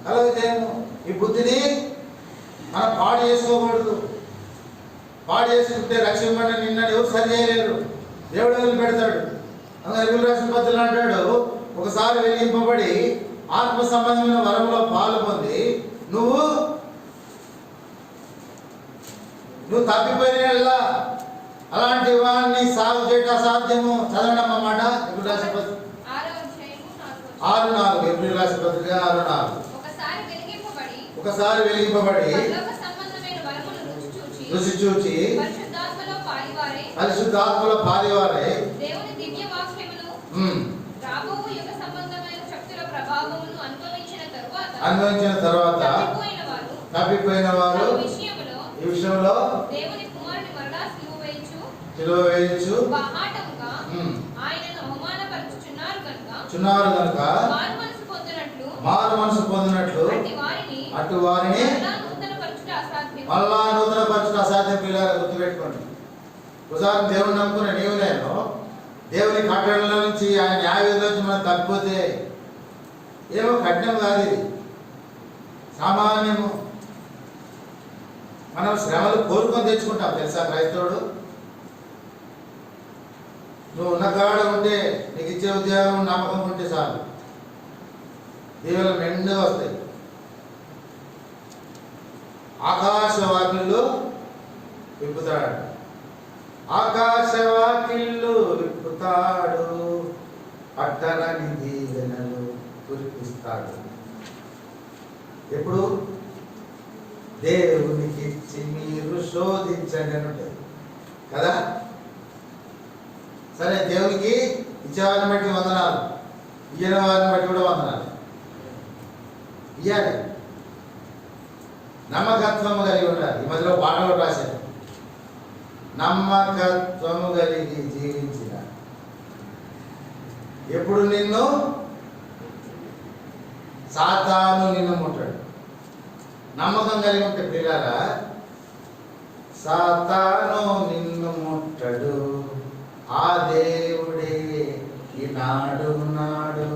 కలుగజేయము. ఈ బుద్ధిని మనం పాడు చేసుకోకూడదు. పాడు చేసుకుంటే రక్షింపండి నిన్న ఎవరు సరి చేయలేరు, దేవుడు వదిలి పెడతాడు. అందుకని ఎగులు రాసిన పత్రికలు అంటాడు, ఒకసారి వెలిగింపబడి ఆత్మ సంబంధమైన వరంలో పాలు పొంది నువ్వు తప్పిపోయినా అలాంటి వాడిని సాగు చేయటం అసాధ్యము. చదవడం అన్నమాట. ఎగులు రాసిన పత్రిక 6:4 ఎబ్రిల్ రాసిన పత్రిక 6:4. ఒకసారి వెలిగింపబడి రుచి చూచి పరిశుద్ధాత్మలో పాలివారే దేవుని దివ్య వాక్యమును రాబోవు యుగ సంబంధమైన శక్తుల ప్రభావమును అనుభవించిన తరువాత తప్పిపోయిన వారు ఈ విషయంలో దేవుని కుమారుని మరలా సిలువ వేయించు బాహాటముగా ఆయనను అవమానపరుచుచున్నారు కనుక మారు మనసు పొందినట్లు అటు వారిని మళ్ళా నూతన పరచుట అసాధ్యం. పిల్లలు గుర్తుపెట్టుకోండి. ఉదాహరణ దేవుని నమ్ముకునే నీవు నేను దేవుని కట్టడల నుంచి ఆయన న్యాయవిధుల నుంచి మనం తప్పిపోతే ఏమో కఠినం కాదు, ఇది సామాన్యము. మనం శ్రమలు కోరుకొని తెచ్చుకుంటాం తెలుసా క్రైస్తవుడు. నువ్వు ఉన్న కాడ ఉంటే నీకు ఇచ్చే ఉద్యోగం నమ్మకం ఉంటే చాలు, దీవెనలు మెండుగా వస్తాయి. ఆకాశవాకిళ్ళు విప్పుతాడు, ఆకాశవాకిళ్ళు విప్పుతాడు, పట్టణని దీవెనలు కురిపిస్తాడు. ఎప్పుడు దేవునికి ఇచ్చి మీరు శోధించండి అని ఉంటుంది కదా. సరే, దేవునికి ఇచ్చేవారిని బట్టి వందనాలు, ఇయ్యని వారిని బట్టి కూడా వందనాలు ఇయ్యాలి. నమ్మకత్వము కలిగి ఉండాలి. ఈ మధ్యలో పాటలు రాశారు, నమ్మకత్వము కలిగి జీవించిన ఎప్పుడు నిన్ను సాతాను నిన్ను ముట్టడు. నమ్మకం కలిగి ఉంటే ప్రియులారా సాతాను నిన్ను ముట్టడు. ఆ దేవుడే ఈనాడు ఉన్నాడు,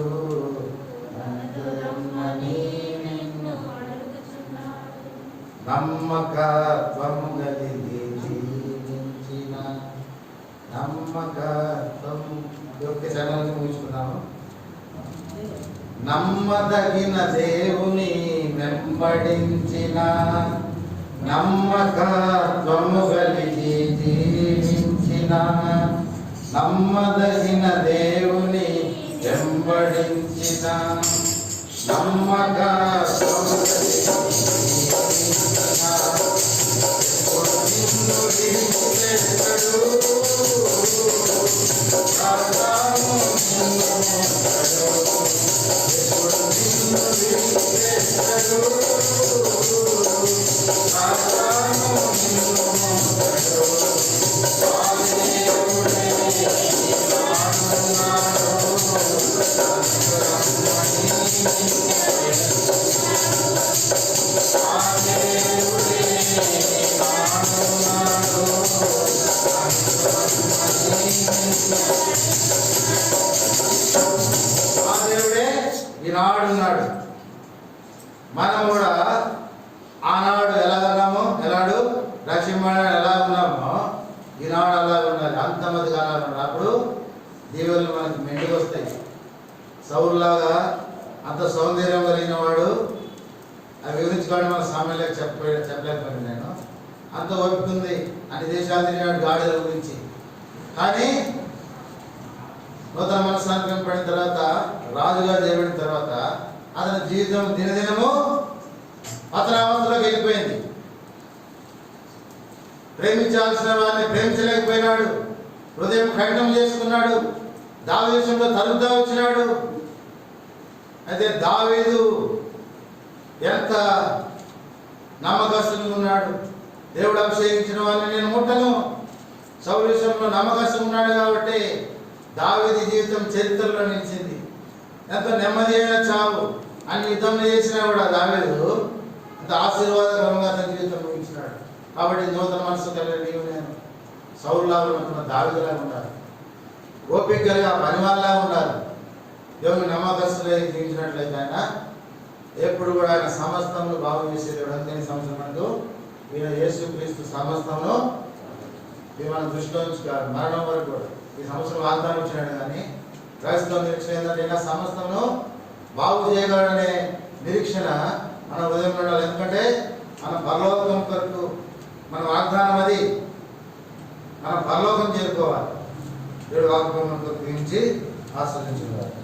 నమ్మకత్వము కలిగి జీవించిన నమ్మకత్వము యొక్క జనాన్ని ఊహించుకున్నాము. నమ్మదగిన దేవుని వెంబడించిన నమ్మకత్వము కలిగి జీవించిన నమ్మదగిన దేవుని వెంబడించిన నమ్మకత్వము ఈనాడున్నాడు. మనం కూడా ఆనాడు ఎలా ఉన్నామో, ఎలాడు రక్షింపబడిన ఎలా ఉన్నామో ఈనాడు అలా ఉండాలి. అంతమందికి అలా ఉండాలి. అప్పుడు దీవెనలు మనకి మెండుకు వస్తాయి. సౌరులాగా అంత సౌందర్యం కలిగిన వాడు, అవి వివరించుకోవడం మన సమయంలో చెప్పలేకపోయాను నేను. అంత ఓపిక ఉంది అన్ని దేశాలు తిరిగినాడు గాడిద గురించి. కానీ నూతన మనస్సాంతరం పడిన తర్వాత, రాజుగా చేయబడిన తర్వాత అతని జీవితం దినదినము పతనావస్థలోకి వెళ్ళిపోయింది. ప్రేమించాల్సిన వారిని ప్రేమించలేకపోయినాడు. హృదయం కఠినం చేసుకున్నాడు. దావీదులో తరుగుతా వచ్చినాడు. అయితే దావీదు ఎంత నమ్మకస్తులుగా ఉన్నాడు. దేవుడు అభిషేకించిన వారిని నేను ముట్టను, సౌలు విషయంలో నమ్మకస్తు ఉన్నాడు కాబట్టి దావీదు జీవితం చరిత్రలో నిలిచింది. ఎంతో నెమ్మది అయిన చావు అన్ని యుద్ధంలో చేసినా కూడా దావీదు అంత ఆశీర్వాదకరంగా తన జీవితం ముగించినాడు. కాబట్టి నూతన మనసు కలిగిన నీవు నేను సౌలులాగా ఉంటున్న దావీదులాగా ఉండాలి, ఓపికగా పనివాళ్ళలా ఉండాలి. దేవుని నమ్మకస్తులై జీవించినట్లయితే ఆయన ఎప్పుడు కూడా ఆయన సమస్తమును బాగు చేసేది. అంతేని సంవత్సరం ఈయన యేసుక్రీస్తు సమస్తమును ఇది మన దృష్టిలో ఉంచుకోవాలి. మరణం వరకు కూడా ఈ సంవత్సరం వాగ్దానం ఇచ్చినాడు. కానీ క్రైస్తవ నిరీక్షణ ఏంటంటే ఇలా సమస్తమును బాగు చేయగలడనే నిరీక్షణ మన హృదయంలో ఉండాలి. ఎందుకంటే మన పరలోకం కొరకు మన వాగ్దానం అది, మనం పరలోకం చేరుకోవాలి. దేవుడు వాగ్దానం కొరకు గురించి ఆస్వాదించుకోవాలి.